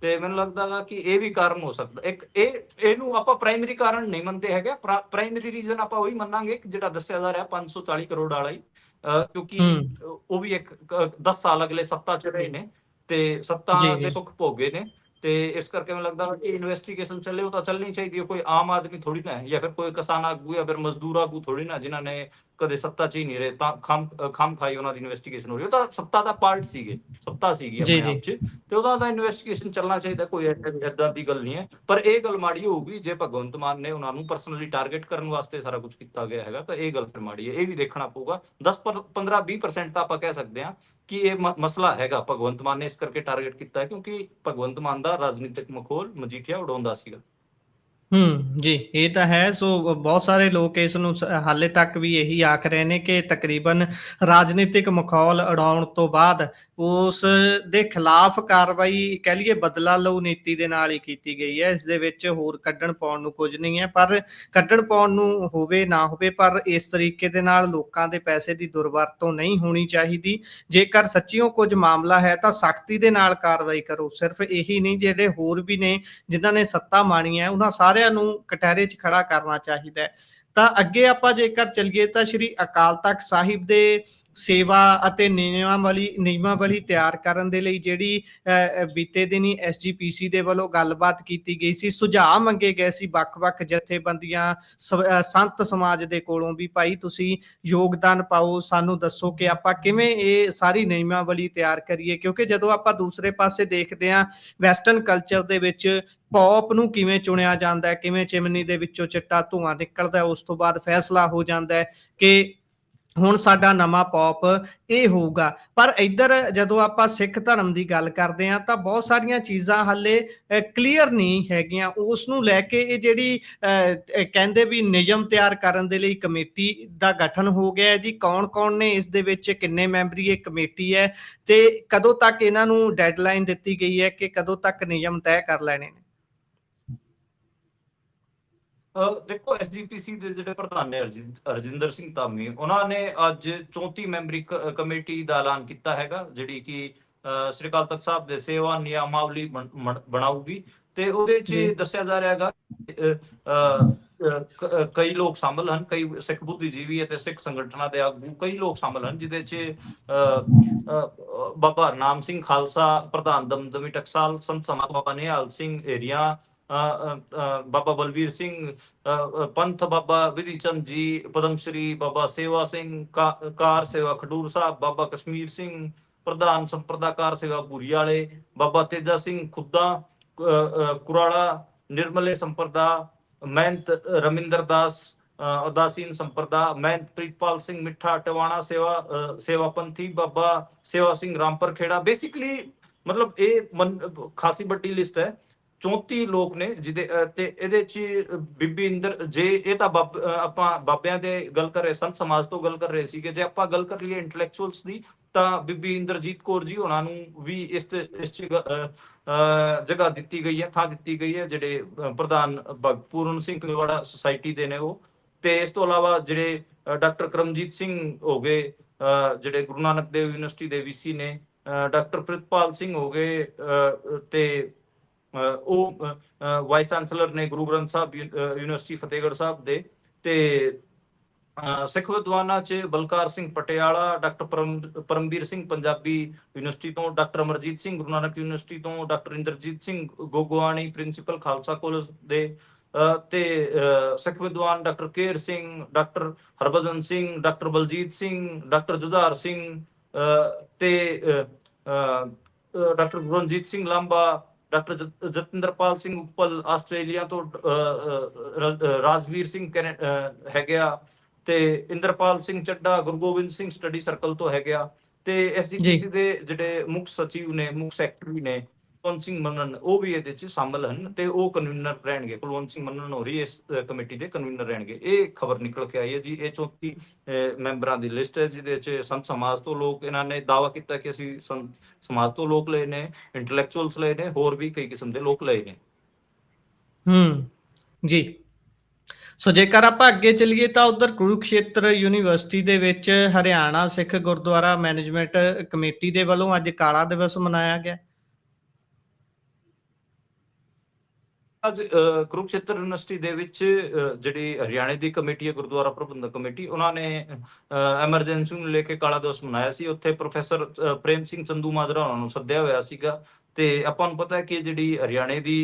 ਤੇ ਮੈਨੂੰ ਲੱਗਦਾ ਕਿ ਇਹ ਵੀ ਕਾਰਨ ਹੋ ਸਕਦਾ। ਇੱਕ ਇਹਨੂੰ ਆਪਾਂ ਪ੍ਰਾਇਮਰੀ ਕਾਰਨ ਨਹੀਂ ਮੰਨਦੇ ਹੈਗੇ। ਪ੍ਰਾਇਮਰੀ ਰੀਜ਼ਨ ਆਪਾਂ ਉਹੀ ਮੰਨਾਂਗੇ ਕਿ ਜਿਹੜਾ ਦੱਸਿਆ ਜਾ ਰਿਹਾ 540 ਕਰੋੜ ਵਾਲਾ ਹੀ, ਕਿਉਂਕਿ ਉਹ ਵੀ ਇੱਕ 10 ਸਾਲ ਅਗਲੇ ਸੱਤਾ 'ਚ ਰਹੇ ਨੇ ਤੇ ਸੱਤਾ ਜੀ। ਦੇ ਜੀ। ਸੁੱਖ ਭੋਗੇ ਨੇ ਤੇ ਇਸ ਕਰਕੇ ਮੈਨੂੰ ਲੱਗਦਾ ਕਿ ਇਨਵੈਸਟੀਗੇਸ਼ਨ ਚੱਲੇ, ਉਹ ਤਾਂ ਚੱਲਣੀ ਚਾਹੀਦੀ ਹੈ। ਕੋਈ ਆਮ ਆਦਮੀ ਥੋੜੀ ਨਾ ਹੈ ਜਾਂ ਫਿਰ ਕੋਈ ਕਿਸਾਨ ਆਗੂ ਜਾਂ ਫਿਰ ਮਜ਼ਦੂਰ ਆਗੂ ਥੋੜੀ ਨਾ, ਜਿਨ੍ਹਾਂ ਨੇ ਕਦੇ ਸੱਤਾ 'ਚ ਹੀ ਨਹੀਂ ਰਹੇ, ਤਾਂ ਖਾਮ ਖਾਈ ਉਹਨਾਂ ਦੀ ਇਨਵੈਸਟੀਗੇਸ਼ਨ ਹੋ ਰਹੀ। ਉਹ ਤਾਂ ਸੱਤਾ ਦਾ ਪਾਰਟ ਸੀਗੇ, ਸੱਤਾ ਸੀਗੀ ਜੀ ਆਪਣੇ ਜੀ। ਆਪ 'ਚ, ਤੇ ਉਹਦਾ ਤਾਂ ਇਨਵੈਸਟੀਗੇਸ਼ਨ ਚੱਲਣਾ ਚਾਹੀਦਾ, ਕੋਈ ਏਦਾਂ ਦੀ ਗੱਲ ਨਹੀਂ ਹੈ। ਪਰ ਇਹ ਗੱਲ ਮਾੜੀ ਹੋਊਗੀ ਜੇ ਭਗਵੰਤ ਮਾਨ ਨੇ ਉਹਨਾਂ ਨੂੰ ਪਰਸਨਲੀ ਟਾਰਗੇਟ ਕਰਨ ਵਾਸਤੇ ਸਾਰਾ ਕੁਝ ਕੀਤਾ ਗਿਆ ਹੈਗਾ, ਤਾਂ ਇਹ ਗੱਲ ਫਿਰ ਮਾੜੀ ਹੈ। ਇਹ ਵੀ ਦੇਖਣਾ ਪਊਗਾ। 10-15-20% ਤਾਂ ਆਪਾਂ ਕਹਿ ਸਕਦੇ ਹਾਂ ਕਿ ਇਹ ਮਸਲਾ ਹੈਗਾ, ਭਗਵੰਤ ਮਾਨ ਨੇ ਇਸ ਕਰਕੇ ਟਾਰਗੇਟ ਕੀਤਾ ਹੈ ਕਿਉਂਕਿ ਭਗਵੰਤ ਮਾਨ ਦਾ ਰਾਜਨੀਤਿਕ ਮਖੌਲ ਮਜੀਠੀਆ ਉਡਾਉਂਦਾ ਸੀਗਾ। ਜੀ, ਇਹ ਤਾਂ ਹੈ। ਸੋ ਬਹੁਤ ਸਾਰੇ ਲੋਕ ਇਸ ਨੂੰ ਹਾਲੇ ਤੱਕ ਵੀ ਇਹੀ ਆਖ ਰਹੇ ਨੇ ਕਿ ਤਕਰੀਬਨ ਰਾਜਨੀਤਿਕ ਮਖੌਲ ਉਡਾਉਣ ਤੋਂ ਬਾਅਦ ਉਸ ਦੇ ਖਿਲਾਫ ਕਾਰਵਾਈ ਕਹਿ ਲਈਏ ਬਦਲਾ ਲਓ ਨੀਤੀ ਦੇ ਨਾਲ ਹੀ ਕੀਤੀ ਗਈ ਹੈ। ਇਸ ਦੇ ਵਿੱਚ ਹੋਰ ਕੱਢਣ ਪਾਉਣ ਨੂੰ ਕੁਝ ਨਹੀਂ ਹੈ, ਪਰ ਕੱਢਣ ਪਾਉਣ ਨੂੰ ਹੋਵੇ ਨਾ ਹੋਵੇ, ਪਰ ਇਸ ਤਰੀਕੇ ਦੇ ਨਾਲ ਲੋਕਾਂ ਦੇ ਪੈਸੇ ਦੀ ਦੁਰਵਰਤੋਂ ਨਹੀਂ ਹੋਣੀ ਚਾਹੀਦੀ। ਜੇਕਰ ਸੱਚੀਓ ਕੁਝ ਮਾਮਲਾ ਹੈ ਤਾਂ ਸਖਤੀ ਦੇ ਨਾਲ ਕਾਰਵਾਈ ਕਰੋ। ਸਿਰਫ ਇਹੀ ਨਹੀਂ, ਜਿਹੜੇ ਹੋਰ ਵੀ ਨੇ ਜਿਨ੍ਹਾਂ ਨੇ ਸੱਤਾ ਮਾਣੀ ਹੈ ਉਹਨਾਂ ਸਾਰਿਆਂ ਨੂੰ ਕਟਹਿਰੇ 'ਚ ਖੜਾ ਕਰਨਾ ਚਾਹੀਦਾ ਹੈ। ਤਾਂ ਅੱਗੇ ਆਪਾਂ ਜੇਕਰ ਚੱਲੀਏ ਤਾਂ ਸ਼੍ਰੀ ਅਕਾਲ ਤਖਤ ਸਾਹਿਬ ਦੇ ਸੇਵਾ ਅਤੇ ਨਿਯਮਾਵਲੀ ਤਿਆਰ ਕਰਨ ਦੇ ਲਈ ਜਿਹੜੀ ਬੀਤੇ ਦਿਨੀ SGPC ਦੇ ਵੱਲੋਂ ਗੱਲਬਾਤ ਕੀਤੀ ਗਈ ਸੀ, ਸੁਝਾਅ ਮੰਗੇ ਗਏ ਸੀ ਵੱਖ-ਵੱਖ ਜਥੇਬੰਦੀਆਂ, ਸੰਤ ਸਮਾਜ ਦੇ ਕੋਲੋਂ ਵੀ, ਭਾਈ ਤੁਸੀਂ ਯੋਗਦਾਨ ਪਾਓ, ਸਾਨੂੰ ਦੱਸੋ ਕਿ ਆਪਾਂ ਕਿਵੇਂ ਇਹ ਸਾਰੀ ਨਿਯਮਾਵਲੀ ਤਿਆਰ ਕਰੀਏ। ਕਿਉਂਕਿ ਜਦੋਂ ਆਪਾਂ ਦੂਸਰੇ ਪਾਸੇ ਦੇਖਦੇ ਹਾਂ ਵੈਸਟਰਨ ਕਲਚਰ ਦੇ ਵਿੱਚ ਪੌਪ ਨੂੰ ਕਿਵੇਂ ਚੁਣਿਆ ਜਾਂਦਾ ਹੈ, ਕਿਵੇਂ ਚਿਮਨੀ ਦੇ ਵਿੱਚੋਂ ਚਿੱਟਾ ਧੂੰਆਂ ਨਿਕਲਦਾ, ਉਸ ਤੋਂ ਬਾਅਦ ਫੈਸਲਾ ਹੋ ਜਾਂਦਾ ਹੈ ਕਿ ਹੁਣ ਸਾਡਾ ਨਵਾਂ ਪੌਪ ਇਹ ਹੋਊਗਾ। ਪਰ ਇੱਧਰ ਜਦੋਂ ਆਪਾਂ ਸਿੱਖ ਧਰਮ ਦੀ ਗੱਲ ਕਰਦੇ ਹਾਂ ਤਾਂ ਬਹੁਤ ਸਾਰੀਆਂ ਚੀਜ਼ਾਂ ਹਾਲੇ ਕਲੀਅਰ ਨਹੀਂ ਹੈਗੀਆਂ। ਉਸ ਨੂੰ ਲੈ ਕੇ ਇਹ ਜਿਹੜੀ ਕਹਿੰਦੇ ਵੀ ਨਿਯਮ ਤਿਆਰ ਕਰਨ ਦੇ ਲਈ ਕਮੇਟੀ ਦਾ ਗਠਨ ਹੋ ਗਿਆ ਹੈ ਜੀ। ਕੌਣ ਕੌਣ ਨੇ ਇਸ ਦੇ ਵਿੱਚ, ਕਿੰਨੇ ਮੈਂਬਰੀ ਇਹ ਕਮੇਟੀ ਹੈ ਤੇ ਕਦੋਂ ਤੱਕ ਇਹਨਾਂ ਨੂੰ ਡੈਡਲਾਈਨ ਦਿੱਤੀ ਗਈ ਹੈ ਕਿ ਕਦੋਂ ਤੱਕ ਨਿਯਮ ਤੈਅ ਕਰ ਲੈਣੇ ਨੇ? ਦੇਖੋ, SGPC ਦੇ ਜਿਹੜੇ ਪ੍ਰਧਾਨ ਨੇ ਰਜਿੰਦਰ ਸਿੰਘ ਧਾਮੀ, ਉਹਨਾਂ ਨੇ ਅੱਜ 34 ਮੈਂਬਰੀ ਕਮੇਟੀ ਦਾ ਐਲਾਨ ਕੀਤਾ ਹੈਗਾ, ਜਿਹੜੀ ਕਿ ਸ੍ਰੀ ਅਕਾਲ ਤਖਤ ਸਾਹਿਬ ਦੇ ਸੇਵਾ ਨਿਯਮਾਵਲੀ ਬਣਾਊਗੀ। ਤੇ ਉਹਦੇ 'ਚ ਦੱਸਿਆ ਜਾ ਰਿਹਾ ਹੈਗਾ ਕਈ ਲੋਕ ਸ਼ਾਮਲ ਹਨ, ਕਈ ਸਿੱਖ ਬੁੱਧੀਜੀਵੀ ਅਤੇ ਸਿੱਖ ਸੰਗਠਨਾਂ ਦੇ ਆਗੂ, ਕਈ ਲੋਕ ਸ਼ਾਮਲ ਹਨ, ਜਿਹਦੇ 'ਚ ਬਾਬਾ ਹਰਨਾਮ ਸਿੰਘ ਖਾਲਸਾ ਪ੍ਰਧਾਨ ਦਮਦਮੀ ਟਕਸਾਲ, ਸੰਤ ਸਮਾਜ ਬਾਬਾ ਨਿਹਾਲ ਸਿੰਘ ਏਰੀਆਂ, ਬਾਬਾ ਬਲਵੀਰ ਸਿੰਘ ਪੰਥ, ਬਾਬਾ ਵਿਧੀ ਚੰਦ ਜੀ ਪਦਮ ਸ਼੍ਰੀ, ਬਾਬਾ ਸੇਵਾ ਸਿੰਘ ਕਾਰ ਸੇਵਾ ਖਡੂਰ ਸਾਹਿਬ, ਬਾਬਾ ਕਸ਼ਮੀਰ ਸਿੰਘ ਪ੍ਰਧਾਨ ਸੰਪਰਦਾਕਾਰ ਸੇਵਾ ਭੂਰੀ ਵਾਲੇ, ਬਾਬਾ ਤੇਜਾ ਸਿੰਘ ਖੁੱਦਾ ਕੁਰਾਲਾ ਨਿਰਮਲੇ ਸੰਪਰਦਾ, ਮਹਿੰਤ ਰਮਿੰਦਰ ਦਾਸ ਉਦਾਸੀਨ ਸੰਪਰਦਾ, ਮਹਿੰਤ ਪ੍ਰੀਤਪਾਲ ਸਿੰਘ ਮਿੱਠਾ ਟਵਾਣਾ ਸੇਵਾ ਪੰਥੀ, ਬਾਬਾ ਸੇਵਾ ਸਿੰਘ ਰਾਮਪੁਰ ਖੇੜਾ। ਬੇਸਿਕਲੀ ਮਤਲਬ ਇਹ ਖਾਸੀ ਵੱਡੀ ਲਿਸਟ ਹੈ, 34 ਲੋਕ ਨੇ ਜਿਹਦੇ ਤੇ ਇਹਦੇ 'ਚ ਬੀਬੀ ਇੰਦਰ, ਜੇ ਇਹ ਤਾਂ ਆਪਾਂ ਬਾਬਿਆਂ ਦੇ ਗੱਲ ਕਰ ਰਹੇ, ਸੰਤ ਸਮਾਜ ਤੋਂ ਗੱਲ ਕਰ ਰਹੇ ਸੀਗੇ। ਜੇ ਆਪਾਂ ਗੱਲ ਕਰ ਲਈਏ ਇੰਟੈਲੈਕਚੁਅਲਸ ਦੀ, ਤਾਂ ਬੀਬੀ ਇੰਦਰਜੀਤ ਕੌਰ ਜੀ ਉਹਨਾਂ ਨੂੰ ਵੀ ਇਸ ਜਗ੍ਹਾ ਦਿੱਤੀ ਗਈ ਹੈ, ਥਾਂ ਦਿੱਤੀ ਗਈ ਹੈ, ਜਿਹੜੇ ਪ੍ਰਧਾਨ ਪੂਰਨ ਸਿੰਘ ਕਲਵਾੜਾ ਸੁਸਾਇਟੀ ਦੇ ਨੇ ਉਹ। ਤੇ ਇਸ ਤੋਂ ਇਲਾਵਾ ਜਿਹੜੇ ਡਾਕਟਰ ਕਰਮਜੀਤ ਸਿੰਘ ਹੋ ਗਏ, ਜਿਹੜੇ ਗੁਰੂ ਨਾਨਕ ਦੇਵ ਯੂਨੀਵਰਸਿਟੀ ਦੇ VC ਨੇ, ਡਾਕਟਰ ਪ੍ਰਿਤਪਾਲ ਸਿੰਘ ਹੋ ਗਏ, ਤੇ ਉਹ ਵਾਈਸ ਚਾਂਸਲਰ ਨੇ ਗੁਰੂ ਗ੍ਰੰਥ ਸਾਹਿਬ ਯੂਨੀਵਰਸਿਟੀ ਫਤਿਹਗੜ੍ਹ ਸਾਹਿਬ ਦੇ। ਤੇ ਸਿੱਖ ਵਿਦਵਾਨਾਂ 'ਚ ਬਲਕਾਰ ਸਿੰਘ ਪਟਿਆਲਾ, ਡਾਕਟਰ ਪਰਮਵੀਰ ਸਿੰਘ ਪੰਜਾਬੀ ਯੂਨੀਵਰਸਿਟੀ ਤੋਂ, ਡਾਕਟਰ ਅਮਰਜੀਤ ਸਿੰਘ ਗੁਰੂ ਨਾਨਕ ਯੂਨੀਵਰਸਿਟੀ ਤੋਂ, doctor Inderjit Singh Gogoani principal Khalsa college ਦੇ, ਤੇ ਸਿੱਖ ਵਿਦਵਾਨ doctor Ker Singh, doctor Harbhajan Singh, doctor Baljit Singh, doctor Jujhar Singh, ਤੇ doctor Gurnajit Singh Lamba, doctor Jatinderpal Singh Uppal Australia ਤੋਂ, ਰਾਜਵੀਰ ਸਿੰਘ ਹੈਗੇ ਆ, ਤੇ ਇੰਦਰਪਾਲ ਸਿੰਘ ਚੱਡਾ ਗੁਰੂ ਗੋਬਿੰਦ ਸਿੰਘ ਸਟੱਡੀ ਸਰਕਲ ਤੋਂ ਹੈਗੇ ਆ। ਤੇ SGPC ਦੇ ਜਿਹੜੇ ਮੁੱਖ ਸਚਿਵ ਨੇ, ਮੁੱਖ ਸੈਕਟਰੀ ਨੇ ਕੁਲਵੰਤ ਸਿੰਘ ਮੰਨਣ, ਉਹ ਵੀ ਇਹਦੇ 'ਚ ਸ਼ਾਮਲ ਹਨ ਤੇ ਉਹ ਕਨਵੀਨਰ ਰਹਿਣਗੇ। ਕੁਲਵੰਤ ਸਿੰਘ ਮੰਨਣ ਹੋਰੀ ਇਸ ਕਮੇਟੀ ਦੇ ਕਨਵੀਨਰ ਰਹਿਣਗੇ। ਇਹ ਖਬਰ ਨਿਕਲ ਕੇ ਆਈ ਹੈ ਜੀ। ਇਹ 34 ਮੈਂਬਰਾਂ ਦੀ ਲਿਸਟ ਹੈ, ਜਿਹਦੇ 'ਚ ਸੰਤ ਸਮਾਜ ਤੋਂ ਲੋਕ, ਇਹਨਾਂ ਨੇ ਦਾਅਵਾ ਕੀਤਾ ਕਿ ਅਸੀਂ ਸੰਤ ਸਮਾਜ ਤੋਂ ਲੋਕ ਲਏ ਨੇ, ਇੰਟੈਲੈਕਚੁਅਲਸ ਲਏ ਨੇ, ਹੋਰ ਵੀ ਕਈ ਕਿਸਮ ਦੇ ਲੋਕ ਲਏ ਨੇ। ਜੀ। ਸੋ ਜੇਕਰ ਆਪਾਂ ਅੱਗੇ ਚੱਲੀਏ ਤਾਂ ਉਧਰ ਕੁਰੂਕਸ਼ੇਤਰ ਯੂਨੀਵਰਸਿਟੀ ਦੇ ਵਿੱਚ ਹਰਿਆਣਾ ਸਿੱਖ ਗੁਰਦੁਆਰਾ ਮੈਨੇਜਮੈਂਟ ਕਮੇਟੀ ਦੇ ਵੱਲੋਂ ਅੱਜ ਕਾਲਾ ਦਿਵਸ ਮਨਾਇਆ ਗਿਆ। ਅੱਜ ਕੁਰੂਕਸ਼ੇਤਰ ਯੂਨੀਵਰਸਿਟੀ ਦੇ ਵਿੱਚ ਜਿਹੜੀ ਹਰਿਆਣਾ ਦੀ ਕਮੇਟੀ ਹੈ, ਗੁਰਦੁਆਰਾ ਪ੍ਰਬੰਧਕ ਕਮੇਟੀ, ਉਹਨਾਂ ਨੇ ਐਮਰਜੈਂਸੀ ਨੂੰ ਲੈ ਕੇ ਕਾਲਾ ਦਿਵਸ ਮਨਾਇਆ ਸੀ। ਉੱਥੇ ਪ੍ਰੋਫੈਸਰ ਪ੍ਰੇਮ ਸਿੰਘ ਚੰਦੂ ਮਾਜਰਾ ਉਹਨਾਂ ਨੂੰ ਸੱਦਿਆ ਹੋਇਆ ਸੀਗਾ ਤੇ ਆਪਾਂ ਨੂੰ ਪਤਾ ਹੈ ਕਿ ਜਿਹੜੀ ਹਰਿਆਣੇ ਦੀ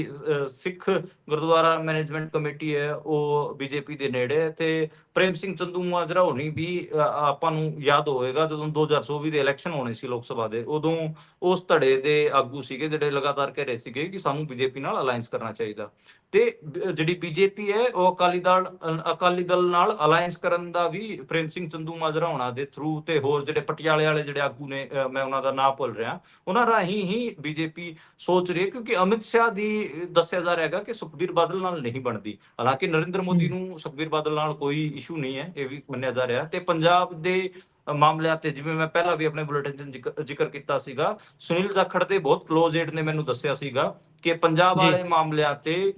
ਸਿੱਖ ਗੁਰਦੁਆਰਾ ਮੈਨੇਜਮੈਂਟ ਕਮੇਟੀ ਹੈ ਉਹ ਬੀਜੇਪੀ ਦੇ ਨੇੜੇ ਹੈ, ਤੇ ਪ੍ਰੇਮ ਸਿੰਘ ਚੰਦੂਮਾਜਰਾ ਹੋਣੀ ਵੀ ਆਪਾਂ ਨੂੰ ਯਾਦ ਹੋਵੇਗਾ ਜਦੋਂ 2024 ਦੇ ਇਲੈਕਸ਼ਨ ਹੋਣੇ ਸੀ ਲੋਕ ਸਭਾ ਦੇ, ਉਦੋਂ ਉਸ ਧੜੇ ਦੇ ਆਗੂ ਸੀਗੇ ਜਿਹੜੇ ਲਗਾਤਾਰ ਕਹਿ ਰਹੇ ਸੀਗੇ ਕਿ ਸਾਨੂੰ ਬੀਜੇਪੀ ਨਾਲ ਅਲਾਈਅੰਸ ਕਰਨਾ ਚਾਹੀਦਾ। ਤੇ ਜਿਹੜੀ ਬੀਜੇਪੀ ਹੈ ਉਹ ਅਕਾਲੀ ਦਲ ਨਾਲ ਅਲਾਈਅੰਸ ਕਰਨ ਦਾ ਵੀ ਪ੍ਰੇਮ ਸਿੰਘ ਚੰਦੂਮਾਜਰਾ ਹੋਣਾ ਦੇ ਥਰੂ ਤੇ ਹੋਰ ਜਿਹੜੇ ਪਟਿਆਲੇ ਵਾਲੇ ਜਿਹੜੇ ਆਗੂ ਨੇ, ਮੈਂ ਉਹਨਾਂ ਦਾ ਨਾਮ ਭੁੱਲ ਰਿਹਾ, ਉਹਨਾਂ ਰਾਹੀਂ ਹੀ ਬੀਜੇਪੀ ਸੋਚ ਰਹੀ ਹੈ, ਕਿਉਂਕਿ ਅਮਿਤ ਸ਼ਾਹ ਦੀ ਦੱਸਿਆ ਜਾ ਰਿਹਾ ਹੈਗਾ ਕਿ ਸੁਖਬੀਰ ਬਾਦਲ ਨਾਲ ਨਹੀਂ ਬਣਦੀ। ਹਾਲਾਂਕਿ ਨਰਿੰਦਰ ਮੋਦੀ ਨੂੰ ਸੁਖਬੀਰ ਬਾਦਲ ਨਾਲ ਕੋਈ ਇਸ਼ੂ ਨਹੀਂ ਹੈ, ਇਹ ਵੀ ਮੰਨਿਆ ਜਾ ਰਿਹਾ। ਤੇ ਪੰਜਾਬ ਦੇ ਮਾਮਲਿਆਂ ਤੇ ਜਿਵੇਂ ਮੈਂ ਪਹਿਲਾਂ ਵੀ ਆਪਣੇ ਬੁਲੇਟਿਨ 'ਚ ਜ਼ਿਕਰ ਕੀਤਾ ਸੀਗਾ, ਸੁਨੀਲ ਜਾਖੜ ਦੇ ਬਹੁਤ ਕਲੋਜ਼ ਏਡ ਨੇ ਮੈਨੂੰ ਦੱਸਿਆ ਸੀਗਾ ਕਿ ਪੰਜਾਬ ਜੀ ਵਾਲੇ ਮਾਮਲਿਆਂ ਤੇ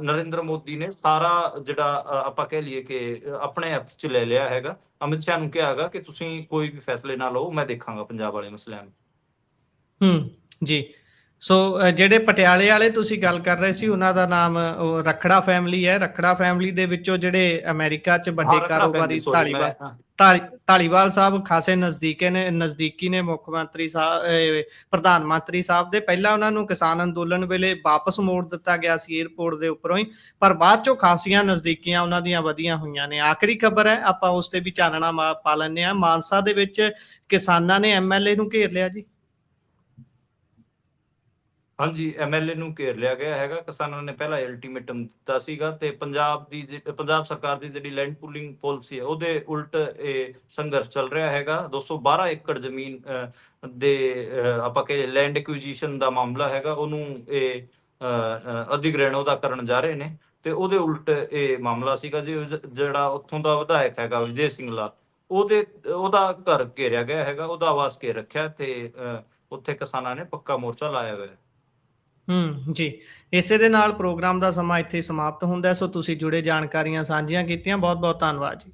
ਨਰਿੰਦਰ ਮੋਦੀ ਨੇ ਸਾਰਾ ਜਿਹੜਾ ਆਪਾਂ ਕਹਿ ਲਈਏ ਕਿ ਆਪਣੇ ਹੱਥ 'ਚ ਲੈ ਲਿਆ ਹੈਗਾ। ਅਮਿਤ ਸ਼ਾਹ ਨੂੰ ਕਿਹਾ ਹੈਗਾ ਕਿ ਤੁਸੀਂ ਕੋਈ ਵੀ ਫੈਸਲੇ ਨਾ ਲਓ, ਮੈਂ ਦੇਖਾਂਗਾ ਪੰਜਾਬ ਵਾਲੇ ਮਸਲਿਆਂ ਨੂੰ। ਜੀ। ਸੋ ਜਿਹੜੇ ਪਟਿਆਲੇ ਵਾਲੇ ਤੁਸੀਂ ਗੱਲ ਕਰ ਰਹੇ ਸੀ ਉਹਨਾਂ ਦਾ ਨਾਮ ਉਹ ਰਖੜਾ ਫੈਮਿਲੀ ਹੈ। ਰਖੜਾ ਫੈਮਿਲੀ ਦੇ ਵਿੱਚੋਂ ਜਿਹੜੇ ਅਮਰੀਕਾ 'ਚ ਵੱਡੇ ਕਾਰੋਬਾਰੀ ਧਾਲੀਵਾਲ ਸਾਹਿਬ ਖਾਸੇ ਨਜ਼ਦੀਕੀ ਨੇ ਮੁੱਖ ਮੰਤਰੀ ਸਾਹਿਬ, ਪ੍ਰਧਾਨ ਮੰਤਰੀ ਸਾਹਿਬ ਦੇ। ਪਹਿਲਾਂ ਉਹਨਾਂ ਨੂੰ ਕਿਸਾਨ ਅੰਦੋਲਨ ਵੇਲੇ ਵਾਪਸ ਮੋੜ ਦਿੱਤਾ ਗਿਆ ਸੀ ਏਅਰਪੋਰਟ ਦੇ ਉੱਪਰੋਂ ਹੀ, ਪਰ ਬਾਅਦ ਚੋਂ ਖਾਸੀਆਂ ਨਜ਼ਦੀਕੀਆਂ ਉਹਨਾਂ ਦੀਆਂ ਵਧੀਆਂ ਹੋਈਆਂ ਨੇ। ਆਖਰੀ ਖਬਰ ਹੈ, ਆਪਾਂ ਉਸ ਤੇ ਵੀ ਚਾਨਣਾ ਪਾ ਲੈਂਦੇ ਹਾਂ। ਮਾਨਸਾ ਦੇ ਵਿੱਚ ਕਿਸਾਨਾਂ ਨੇ MLA ਨੂੰ ਘੇਰ ਲਿਆ ਜੀ। ਹਾਂਜੀ, MLA ਨੂੰ ਘੇਰ ਲਿਆ ਗਿਆ ਹੈਗਾ। ਕਿਸਾਨਾਂ ਨੇ ਪਹਿਲਾਂ ਅਲਟੀਮੇਟਮ ਦਿੱਤਾ ਸੀਗਾ ਤੇ ਪੰਜਾਬ ਸਰਕਾਰ ਦੀ ਜਿਹੜੀ ਲੈਂਡ ਪੂਲਿੰਗ ਪਾਲਿਸੀ ਹੈ ਉਹਦੇ ਉਲਟ ਇਹ ਸੰਘਰਸ਼ ਚੱਲ ਰਿਹਾ ਹੈਗਾ। 212 ਏਕੜ ਜ਼ਮੀਨ ਦੇ ਆਪਾਂ ਕਹੇ ਲੈਂਡ ਐਕੁਇਜੀਸ਼ਨ ਦਾ ਮਾਮਲਾ ਹੈਗਾ, ਉਹਨੂੰ ਇਹ ਅਧਿਗ੍ਰਹਿਣ ਉਹਦਾ ਕਰਨ ਜਾ ਰਹੇ ਨੇ, ਤੇ ਉਹਦੇ ਉਲਟ ਇਹ ਮਾਮਲਾ ਸੀਗਾ ਜੀ। ਜਿਹੜਾ ਉੱਥੋਂ ਦਾ ਵਿਧਾਇਕ ਹੈਗਾ ਵਿਜੇ ਸਿੰਗਲਾ, ਉਹਦਾ ਘਰ ਘੇਰਿਆ ਗਿਆ ਹੈਗਾ, ਉਹਦਾ ਆਵਾਸ ਘੇਰ ਰੱਖਿਆ, ਤੇ ਉੱਥੇ ਕਿਸਾਨਾਂ ਨੇ ਪੱਕਾ ਮੋਰਚਾ ਲਾਇਆ ਹੋਇਆ। ਜੀ। ਇਸੇ ਦੇ ਨਾਲ ਪ੍ਰੋਗਰਾਮ ਦਾ ਸਮਾਂ ਇੱਥੇ ਸਮਾਪਤ ਹੁੰਦਾ। ਸੋ ਤੁਸੀਂ ਜੁੜੇ ਜਾਣਕਾਰੀਆਂ ਸਾਂਝੀਆਂ ਕੀਤੀਆਂ, ਬਹੁਤ ਬਹੁਤ ਧੰਨਵਾਦ ਜੀ।